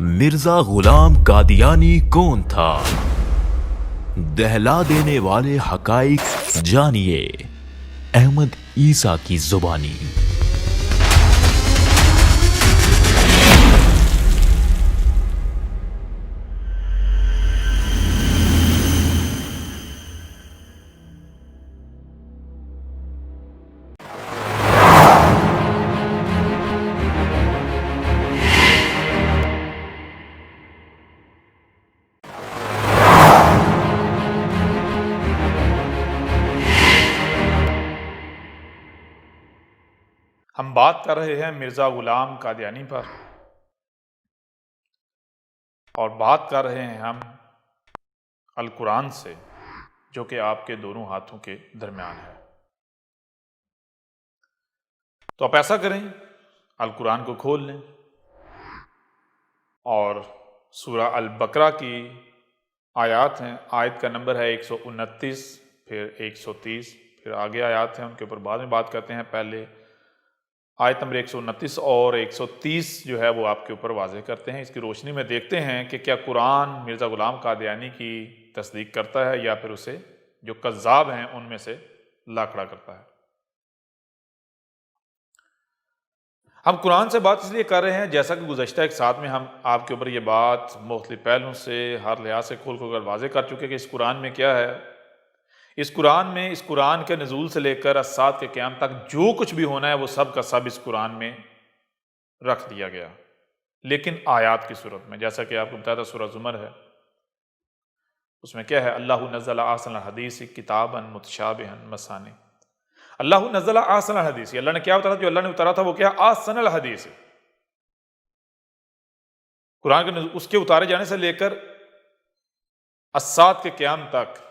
مرزا غلام قادیانی کون تھا؟ دہلا دینے والے حقائق جانیے احمد عیسیٰ کی زبانی۔ ہم بات کر رہے ہیں مرزا غلام قادیانی پر، اور بات کر رہے ہیں ہم القرآن سے، جو کہ آپ کے دونوں ہاتھوں کے درمیان ہے۔ تو آپ ایسا کریں، القرآن کو کھول لیں اور سورہ البقرہ کی آیات ہیں، آیت کا نمبر ہے 129، پھر 130، پھر آگے آیات ہیں، ان کے اوپر بعد میں بات کرتے ہیں۔ پہلے آیت نمبر 129 اور 130 جو ہے وہ آپ کے اوپر واضح کرتے ہیں۔ اس کی روشنی میں دیکھتے ہیں کہ کیا قرآن مرزا غلام قادیانی کی تصدیق کرتا ہے یا پھر اسے جو کذاب ہیں ان میں سے لا کھڑا کرتا ہے۔ ہم قرآن سے بات اس لیے کر رہے ہیں، جیسا کہ گزشتہ ایک ساتھ میں ہم آپ کے اوپر یہ بات مختلف پہلوؤں سے ہر لحاظ سے کھول کر واضح کر چکے کہ اس قرآن میں کیا ہے۔ اس قرآن کے نزول سے لے کر الساعۃ کے قیام تک جو کچھ بھی ہونا ہے وہ سب کا سب اس قرآن میں رکھ دیا گیا، لیکن آیات کی صورت میں، جیسا کہ آپ کو بتایا تھا سورہ زمر ہے، اس میں کیا ہے، اللہ نزل احسن الحدیث کتابا متشابہا مثانی۔ اللہ نزل احسن الحدیث، اللہ نے کیا اتارا؟ جو اللہ نے اتارا تھا وہ کیا؟ احسن الحدیث۔ قرآن کے اس کے اتارے جانے سے لے کر الساعۃ کے قیام تک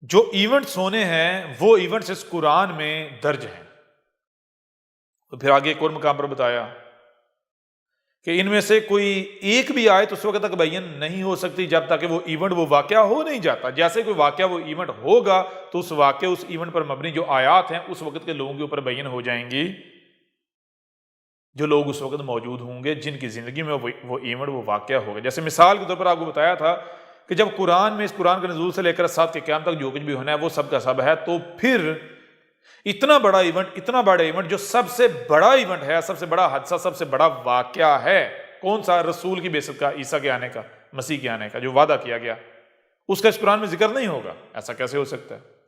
جو ایونٹس ہونے ہیں وہ ایونٹس اس قرآن میں درج ہیں۔ تو پھر آگے ایک اور مقام پر بتایا کہ ان میں سے کوئی ایک بھی آیت اس وقت تک بیان نہیں ہو سکتی جب تک کہ وہ ایونٹ، وہ واقعہ ہو نہیں جاتا۔ جیسے کوئی واقعہ، وہ ایونٹ ہوگا تو اس واقعے، اس ایونٹ پر مبنی جو آیات ہیں اس وقت کے لوگوں کے اوپر بیان ہو جائیں گی، جو لوگ اس وقت موجود ہوں گے، جن کی زندگی میں وہ ایونٹ، وہ واقعہ ہوگا۔ جیسے مثال کے طور پر آپ کو بتایا تھا کہ جب قرآن میں، اس قرآن کے نزول سے لے کر الساعۃ کے قیام تک جو کچھ بھی ہونا ہے وہ سب کا سب ہے، تو پھر اتنا بڑا ایونٹ جو سب سے بڑا ایونٹ ہے، سب سے بڑا حادثہ، سب سے بڑا واقعہ ہے، کون سا؟ رسول کی بعثت کا، عیسیٰ کے آنے کا، مسیح کے آنے کا، جو وعدہ کیا گیا، اس کا اس قرآن میں ذکر نہیں ہوگا۔ ایسا کیسے ہو سکتا ہے؟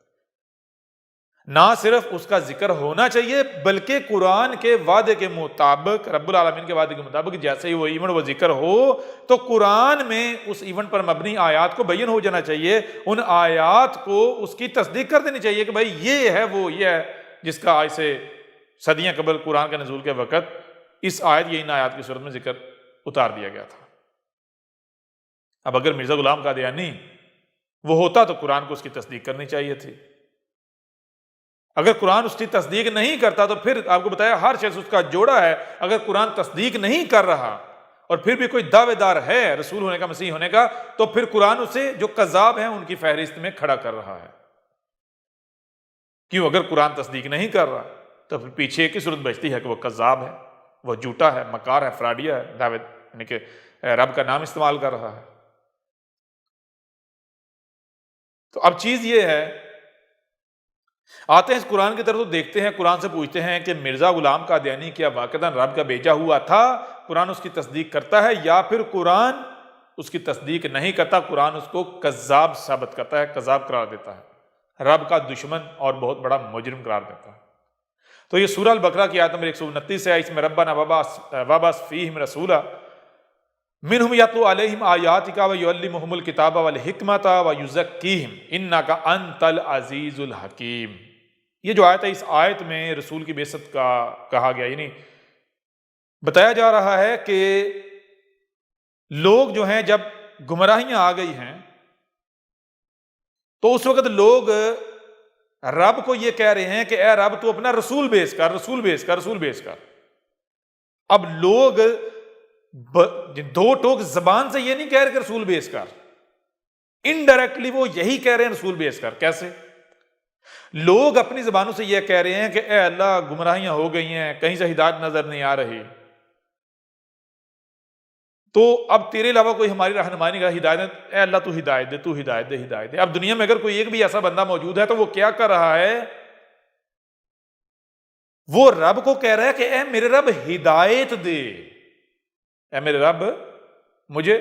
نہ صرف اس کا ذکر ہونا چاہیے، بلکہ قرآن کے وعدے کے مطابق، رب العالمین کے وعدے کے مطابق جیسے ہی وہ ایونٹ، وہ ذکر ہو تو قرآن میں اس ایونٹ پر مبنی آیات کو بیان ہو جانا چاہیے، ان آیات کو اس کی تصدیق کر دینی چاہیے کہ بھائی یہ ہے، وہ یہ ہے جس کا آج سے صدیاں قبل قرآن کے نزول کے وقت اس آیت یا ان آیات کی صورت میں ذکر اتار دیا گیا تھا۔ اب اگر مرزا غلام قادیانی وہ ہوتا تو قرآن کو اس کی تصدیق کرنی چاہیے تھی۔ اگر قرآن اس کی تصدیق نہیں کرتا تو پھر آپ کو بتایا ہر شخص اس کا جوڑا ہے۔ اگر قرآن تصدیق نہیں کر رہا اور پھر بھی کوئی دعوے دار ہے رسول ہونے کا، مسیح ہونے کا، تو پھر قرآن اسے جو کذاب ہیں ان کی فہرست میں کھڑا کر رہا ہے۔ کیوں؟ اگر قرآن تصدیق نہیں کر رہا تو پھر پیچھے کی صورت بچتی ہے کہ وہ کذاب ہے، وہ جھوٹا ہے، مکار ہے، فراڈیا ہے، دعوے یعنی کہ رب کا نام استعمال کر رہا ہے۔ تو اب چیز یہ ہے، آتے ہیں اس قرآن کی طرف تو دیکھتے ہیں، قرآن سے پوچھتے ہیں کہ مرزا غلام قادیانی کیا واقعتاً رب کا بھیجا ہوا تھا؟ قرآن اس کی تصدیق کرتا ہے یا پھر قرآن اس کی تصدیق نہیں کرتا، قرآن اس کو کذاب ثابت کرتا ہے، کذاب قرار دیتا ہے، رب کا دشمن اور بہت بڑا مجرم قرار دیتا ہے۔ تو یہ سورہ البقرہ کی آیت نمبر 129 ہے، اس میں ربنا وبعث فیہم رسولا منہم یتلو علیہم آیاتک ویعلمہم الکتاب والحکمۃ ویزکیہم انک انت العزیز الحکیم۔ یہ جو آیت ہے، اس آیت میں رسول کی بعثت کا کہا گیا، یعنی بتایا جا رہا ہے کہ لوگ جو ہیں جب گمراہیاں آ گئی ہیں تو اس وقت لوگ رب کو یہ کہہ رہے ہیں کہ اے رب تو اپنا رسول بھیج کر، رسول بھیج کر، رسول بھیج کر۔ اب لوگ دو ٹوک زبان سے یہ نہیں کہہ رہے کہ رسول بھیج کر، انڈائریکٹلی وہ یہی کہہ رہے ہیں رسول بھیج کر۔ کیسے؟ لوگ اپنی زبانوں سے یہ کہہ رہے ہیں کہ اے اللہ گمراہیاں ہو گئی ہیں، کہیں سے ہدایت نظر نہیں آ رہی، تو اب تیرے علاوہ کوئی ہماری رہنمائی نہیں کر، ہدایت، اے اللہ تو ہدایت دے، تو ہدایت دے، ہدایت دے۔ اب دنیا میں اگر کوئی ایک بھی ایسا بندہ موجود ہے تو وہ کیا کر رہا ہے؟ وہ رب کو کہہ رہا ہے کہ اے میرے رب ہدایت دے، اے میرے رب مجھے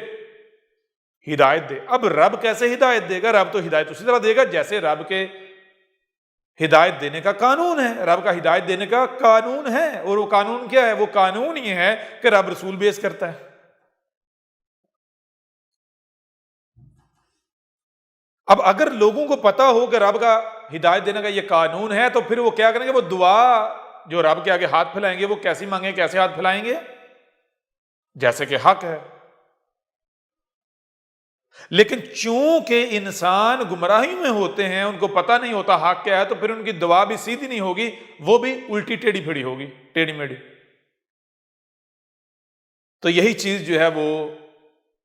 ہدایت دے۔ اب رب کیسے ہدایت دے گا؟ رب تو ہدایت اسی طرح دے گا جیسے رب کے ہدایت دینے کا قانون ہے۔ رب کا ہدایت دینے کا قانون ہے، اور وہ قانون کیا ہے؟ وہ قانون یہ ہے کہ رب رسول بیس کرتا ہے۔ اب اگر لوگوں کو پتا ہو کہ رب کا ہدایت دینے کا یہ قانون ہے تو پھر وہ کیا کریں گے؟ وہ دعا جو رب کے آگے ہاتھ پھیلائیں گے وہ کیسی مانگیں، کیسے ہاتھ پھیلائیں گے؟ جیسے کہ حق ہے۔ لیکن چونکہ انسان گمراہی میں ہوتے ہیں، ان کو پتہ نہیں ہوتا حق کیا ہے، تو پھر ان کی دعا بھی سیدھی نہیں ہوگی، وہ بھی الٹی ٹیڑھی پھیڑی ہوگی، ٹیڑھی میڑھی۔ تو یہی چیز جو ہے وہ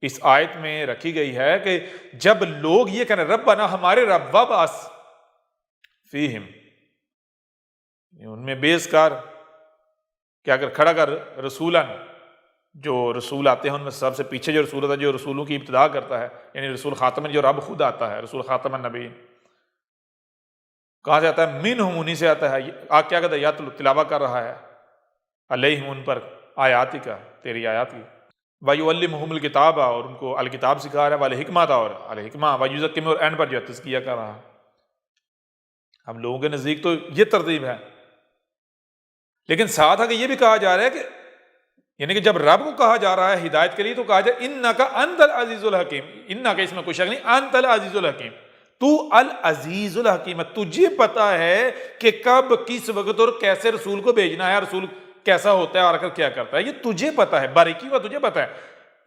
اس آیت میں رکھی گئی ہے کہ جب لوگ یہ کہنا ربنا ہمارے رب وابعث فیہم، ان میں بیس کر کیا کر کھڑا کر رسولن، جو رسول آتے ہیں ان میں سب سے پیچھے جو رسول ہوتا ہے، جو رسولوں کی ابتدا کرتا ہے، یعنی رسول خاتم، جو رب خود آتا ہے، رسول خاتم النبی کہاں سے آتا ہے؟ منہم، انہی سے آتا ہے۔ آگ کیا کہتا ہے؟ یا تلاوہ کر رہا ہے علیہم، ان پر آیاتی کا، تیری آیات کی، وَيُعَلِّمُهُمُ الْكِتَابَ، اور ان کو الکتاب سکھا رہا ہے، وَالْحِکْمَةَ، اور الحکمہ، وَيُزَكِّیهِمْ، اور اینڈ پر جو تزکیہ کر رہا ہے۔ ہم لوگوں کے نزدیک تو یہ ترتیب ہے، لیکن ساتھ آگے یہ بھی کہا جا رہا ہے کہ یعنی کہ جب رب کو کہا جا رہا ہے ہدایت کے لیے تو کہا جائے اِنَّكَ أَنْتَ الْعَزِيزُ الْحَكِيمُ، اِنَّكَ اس میں کوئی شک نہیں، أَنْتَ الْعَزِيزُ الْحَكِيمُ، تو العزیز الحکیم، تجھے پتا ہے کہ کب کس وقت اور کیسے رسول کو بھیجنا ہے، رسول کیسا ہوتا ہے اور کر کیا کرتا ہے، یہ تجھے پتا ہے، باریکی کا تجھے پتا ہے۔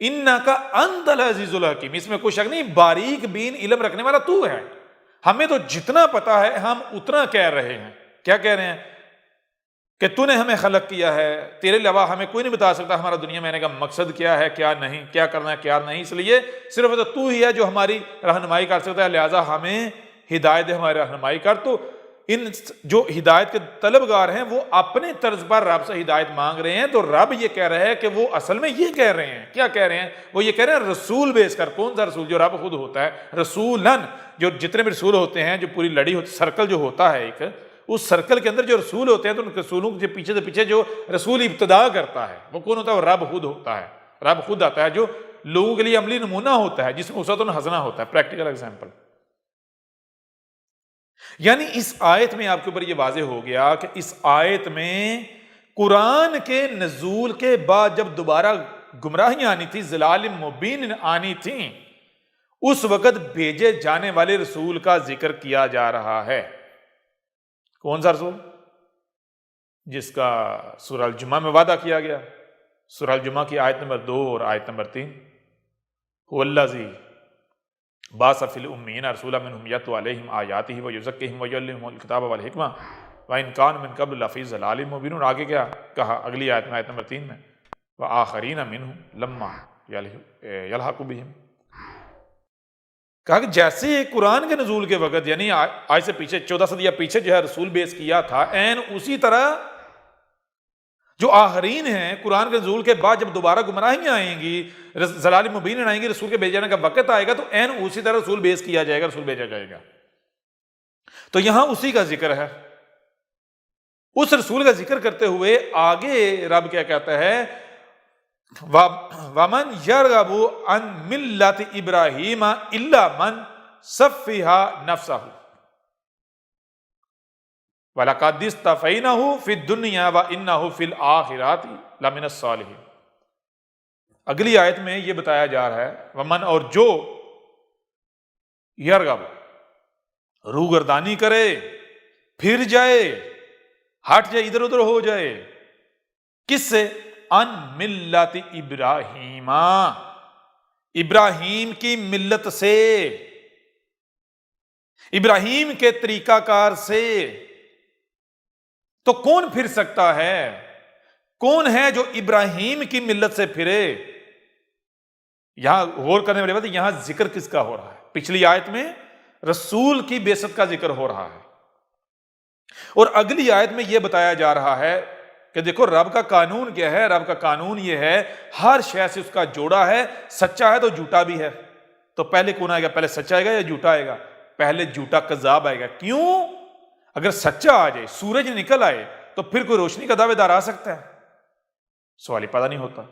اِنَّكَ أَنْتَ الْعَزِيزُ الْحَكِيمُ، اس میں کوئی شک نہیں، باریک بین علم رکھنے والا تو ہے۔ ہمیں تو جتنا پتا ہے ہم اتنا کہہ رہے ہیں۔ کیا کہہ رہے ہیں؟ کہ تو نے ہمیں خلق کیا ہے، تیرے علاوہ ہمیں کوئی نہیں بتا سکتا ہمارا دنیا میں آنے کا مقصد کیا ہے، کیا نہیں، کیا کرنا ہے، کیا نہیں، اس لیے صرف تو ہی ہے جو ہماری رہنمائی کر سکتا ہے، لہٰذا ہمیں ہدایت دے، ہماری رہنمائی کر۔ تو ان جو ہدایت کے طلبگار ہیں وہ اپنے طرز پر رب سے ہدایت مانگ رہے ہیں، تو رب یہ کہہ رہا ہے کہ وہ اصل میں یہ کہہ رہے ہیں، کیا کہہ رہے ہیں؟ وہ یہ کہہ رہے ہیں رسول بیس کر۔ کون سا رسول؟ جو رب خود ہوتا ہے، رسولن، جو جتنے بھی رسول ہوتے ہیں، جو پوری لڑی ہوتی، سرکل جو ہوتا ہے ایک، اس سرکل کے اندر جو رسول ہوتے ہیں تو ان رسولوں کے پیچھے سے پیچھے جو رسول ابتدا کرتا ہے وہ کون ہوتا ہے؟ وہ رب خود ہوتا ہے۔ رب خود آتا ہے جو لوگوں کے لیے عملی نمونہ ہوتا ہے، جس میں اسوۃ حسنہ ہوتا ہے، پریکٹیکل ایگزامپل۔ یعنی اس آیت میں آپ کے اوپر یہ واضح ہو گیا کہ اس آیت میں قرآن کے نزول کے بعد جب دوبارہ گمراہیاں آنی تھی، ضلال مبین آنی تھیں، اس وقت بھیجے جانے والے رسول کا ذکر کیا جا رہا ہے۔ کون سا رسول؟ جس کا سورہ الجمعہ میں وعدہ کیا گیا، سورہ الجمعہ کی آیت نمبر 2 اور آیت نمبر 3، هو الذی بعث فی الأمین رسولا منہم یتلو علیہم آیاتہ ویزکیہم ویعلمہم الکتاب والحکمہ وإن کانوا من قبل لفی ضلال مبین۔ اور آگے کیا کہا اگلی آیت میں، آیت نمبر 3 میں، وآخرین منہم لما یلحق بہم، کہا کہ جیسے قرآن کے نزول کے وقت، یعنی آج سے پیچھے 14 صدیہ پیچھے جو ہے رسول بیس کیا تھا، این اسی طرح جو آخرین ہیں قرآن کے نزول کے بعد جب دوبارہ گمراہیاں آئیں گی، ضلال مبین آئیں گی، رسول کے بھیجے جانے کا وقت آئے گا تو این اسی طرح رسول بیس کیا جائے گا، رسول بھیجا جائے گا۔ تو یہاں اسی کا ذکر ہے، اس رسول کا ذکر کرتے ہوئے آگے رب کیا کہتا ہے؟ وَمَنْ يَرْغَبُ عَنْ مِلَّةِ إِبْرَاهِيمَ إِلَّا مَنْ سَفِّهَا نَفْسَهُ وَلَقَدِ اصْطَفَيْنَاهُ فِي الدُّنْيَا وَإِنَّهُ فِي الْآخِرَةِ لَمِنَ الصَّالِحِينَ۔ اگلی آیت میں یہ بتایا جا رہا ہے ومن، اور جو یرغب روگردانی کرے، پھر جائے، ہٹ جائے، ادھر ادھر ہو جائے، کس سے؟ ان ملت ابراہیم، ابراہیم کی ملت سے، ابراہیم کے طریقہ کار سے۔ تو کون پھر سکتا ہے؟ کون ہے جو ابراہیم کی ملت سے پھرے؟ یہاں غور کرنے والی بات، یہاں ذکر کس کا ہو رہا ہے؟ پچھلی آیت میں رسول کی بعثت کا ذکر ہو رہا ہے، اور اگلی آیت میں یہ بتایا جا رہا ہے کہ دیکھو رب کا قانون کیا ہے. رب کا قانون یہ ہے ہر شے سے اس کا جوڑا ہے, سچا ہے تو جھوٹا بھی ہے. تو پہلے کون آئے گا؟ پہلے سچا آئے گا یا جھوٹا آئے گا؟ پہلے جھوٹا کذاب آئے گا. کیوں؟ اگر سچا آ جائے, سورج نکل آئے, تو پھر کوئی روشنی کا دعوے دار آ سکتا ہے؟ سوال ہی پیدا نہیں ہوتا.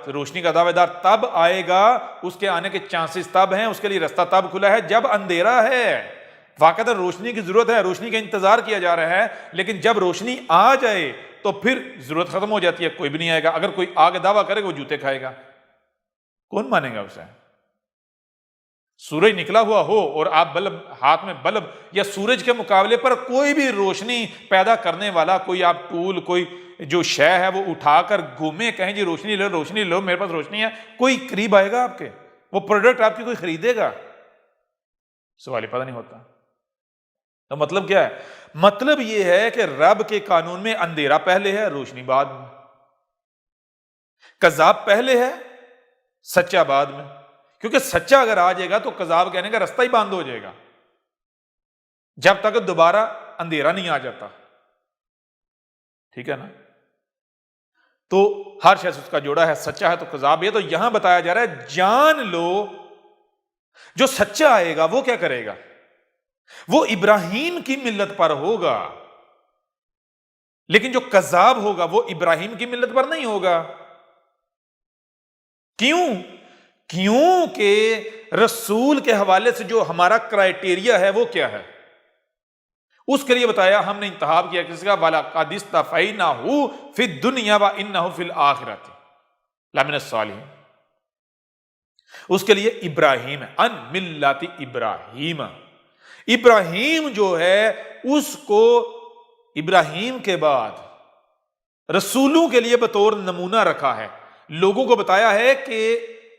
روشنی کا دعوے دار تب آئے گا, اس کے آنے کے چانسز تب ہیں, اس کے لیے رستہ تب کھلا ہے جب اندھیرا ہے. واقعات روشنی کی ضرورت ہے, روشنی کا انتظار کیا جا رہا ہے, لیکن جب روشنی آ جائے تو پھر ضرورت ختم ہو جاتی ہے, کوئی بھی نہیں آئے گا. اگر کوئی آگے دعویٰ کرے وہ جوتے کھائے گا, کون مانے گا اسے؟ سورج نکلا ہوا ہو اور آپ بلب ہاتھ میں بلب, یا سورج کے مقابلے پر کوئی بھی روشنی پیدا کرنے والا کوئی آپ ٹول, کوئی جو شے ہے وہ اٹھا کر گھومے, کہیں جی روشنی لو, روشنی لو, میرے پاس روشنی ہے, کوئی قریب آئے گا آپ کے؟ وہ پروڈکٹ آپ کی کوئی خریدے گا؟ سوال ہی پیدا نہیں ہوتا. تو مطلب کیا ہے؟ مطلب یہ ہے کہ رب کے قانون میں اندھیرا پہلے ہے, روشنی بعد میں. کذاب پہلے ہے, سچا بعد میں. کیونکہ سچا اگر آ جائے گا تو کذاب کہنے کا رستہ ہی بند ہو جائے گا جب تک دوبارہ اندھیرا نہیں آ جاتا. ٹھیک ہے نا؟ تو ہر شخص اس کا جوڑا ہے, سچا ہے تو کذاب. یہ تو یہاں بتایا جا رہا ہے جان لو جو سچا آئے گا وہ کیا کرے گا؟ وہ ابراہیم کی ملت پر ہوگا, لیکن جو کذاب ہوگا وہ ابراہیم کی ملت پر نہیں ہوگا. کیوں؟ کیونکہ رسول کے حوالے سے جو ہمارا کرائیٹیریا ہے وہ کیا ہے؟ اس کے لیے بتایا ہم نے انتخاب کیا کسی کا وَلَقَدِ اصْطَفَيْنَاهُ فِي الدُّنْيَا وَإِنَّهُ فِي الْآخِرَةِ لَمِنَ الصَّالِحِينَ. اس کے لیے ابراہیم ہے, ان ملت ابراہیم. ابراہیم جو ہے اس کو ابراہیم کے بعد رسولوں کے لیے بطور نمونہ رکھا ہے. لوگوں کو بتایا ہے کہ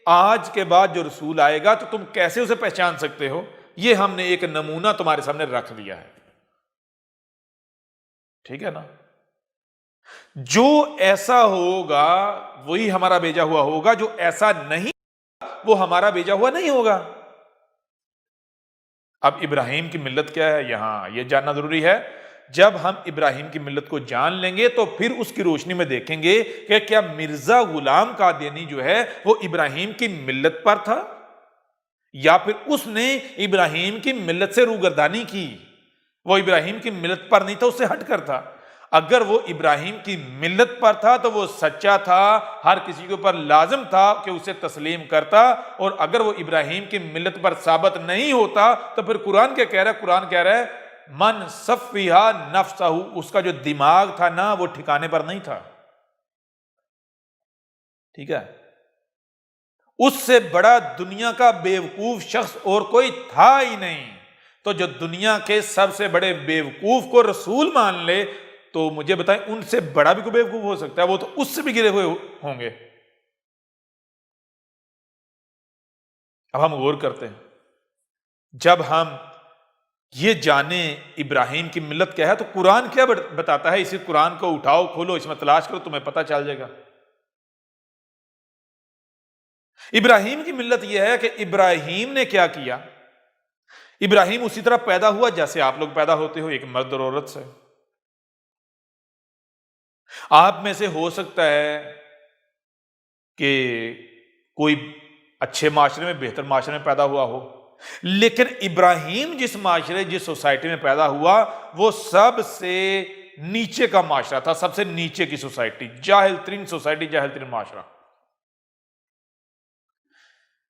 آج کے بعد جو رسول آئے گا تو تم کیسے اسے پہچان سکتے ہو, یہ ہم نے ایک نمونہ تمہارے سامنے رکھ دیا ہے. ٹھیک ہے نا؟ جو ایسا ہوگا وہی ہمارا بھیجا ہوا ہوگا, جو ایسا نہیں وہ ہمارا بھیجا ہوا نہیں ہوگا. اب ابراہیم کی ملت کیا ہے یہاں یہ جاننا ضروری ہے. جب ہم ابراہیم کی ملت کو جان لیں گے تو پھر اس کی روشنی میں دیکھیں گے کہ کیا مرزا غلام قادیانی جو ہے وہ ابراہیم کی ملت پر تھا, یا پھر اس نے ابراہیم کی ملت سے روگردانی کی. وہ ابراہیم کی ملت پر نہیں تھا, اس سے ہٹ کر تھا. اگر وہ ابراہیم کی ملت پر تھا تو وہ سچا تھا, ہر کسی کے اوپر لازم تھا کہ اسے تسلیم کرتا. اور اگر وہ ابراہیم کی ملت پر ثابت نہیں ہوتا تو پھر قرآن کیا کہہ رہا ہے؟ قرآن کہہ رہا ہے من صفیہا نفسہ, اس کا جو دماغ تھا نا وہ ٹھکانے پر نہیں تھا. ٹھیک ہے؟ اس سے بڑا دنیا کا بیوقوف شخص اور کوئی تھا ہی نہیں. تو جو دنیا کے سب سے بڑے بیوقوف کو رسول مان لے تو مجھے بتائیں ان سے بڑا بھی کوئی بیوقوف ہو سکتا ہے؟ وہ تو اس سے بھی گرے ہوئے ہوں گے. اب ہم غور کرتے ہیں, جب ہم یہ جانیں ابراہیم کی ملت کیا ہے تو قرآن کیا بتاتا ہے. اسی قرآن کو اٹھاؤ, کھولو, اس میں تلاش کرو, تمہیں پتہ چل جائے گا. ابراہیم کی ملت یہ ہے کہ ابراہیم نے کیا کیا. ابراہیم اسی طرح پیدا ہوا جیسے آپ لوگ پیدا ہوتے ہو, ایک مرد اور عورت سے. آپ میں سے ہو سکتا ہے کہ کوئی اچھے معاشرے میں, بہتر معاشرے میں پیدا ہوا ہو, لیکن ابراہیم جس معاشرے, جس سوسائٹی میں پیدا ہوا وہ سب سے نیچے کا معاشرہ تھا, سب سے نیچے کی سوسائٹی, جاہل ترین سوسائٹی, جاہل ترین معاشرہ.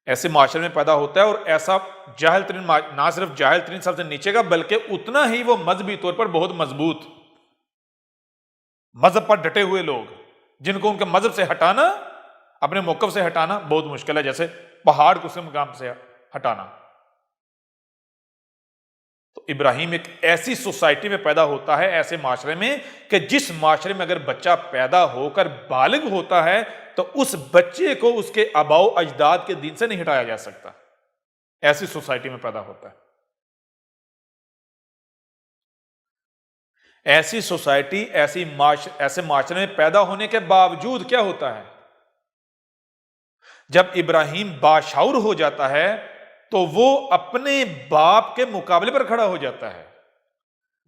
ایسے معاشرے میں پیدا ہوتا ہے, اور ایسا جاہل ترین, نہ صرف جاہل ترین سب سے نیچے کا, بلکہ اتنا ہی وہ مذہبی طور پر بہت مضبوط, مذہب پر ڈٹے ہوئے لوگ, جن کو ان کے مذہب سے ہٹانا, اپنے موقف سے ہٹانا بہت مشکل ہے, جیسے پہاڑ کو اس کے مقام سے ہٹانا. تو ابراہیم ایک ایسی سوسائٹی میں پیدا ہوتا ہے, ایسے معاشرے میں, کہ جس معاشرے میں اگر بچہ پیدا ہو کر بالغ ہوتا ہے تو اس بچے کو اس کے آباء و اجداد کے دین سے نہیں ہٹایا جا سکتا. ایسی سوسائٹی میں پیدا ہوتا ہے. ایسی سوسائٹی, ایسے معاشرے میں پیدا ہونے کے باوجود کیا ہوتا ہے, جب ابراہیم باشعور ہو جاتا ہے تو وہ اپنے باپ کے مقابلے پر کھڑا ہو جاتا ہے.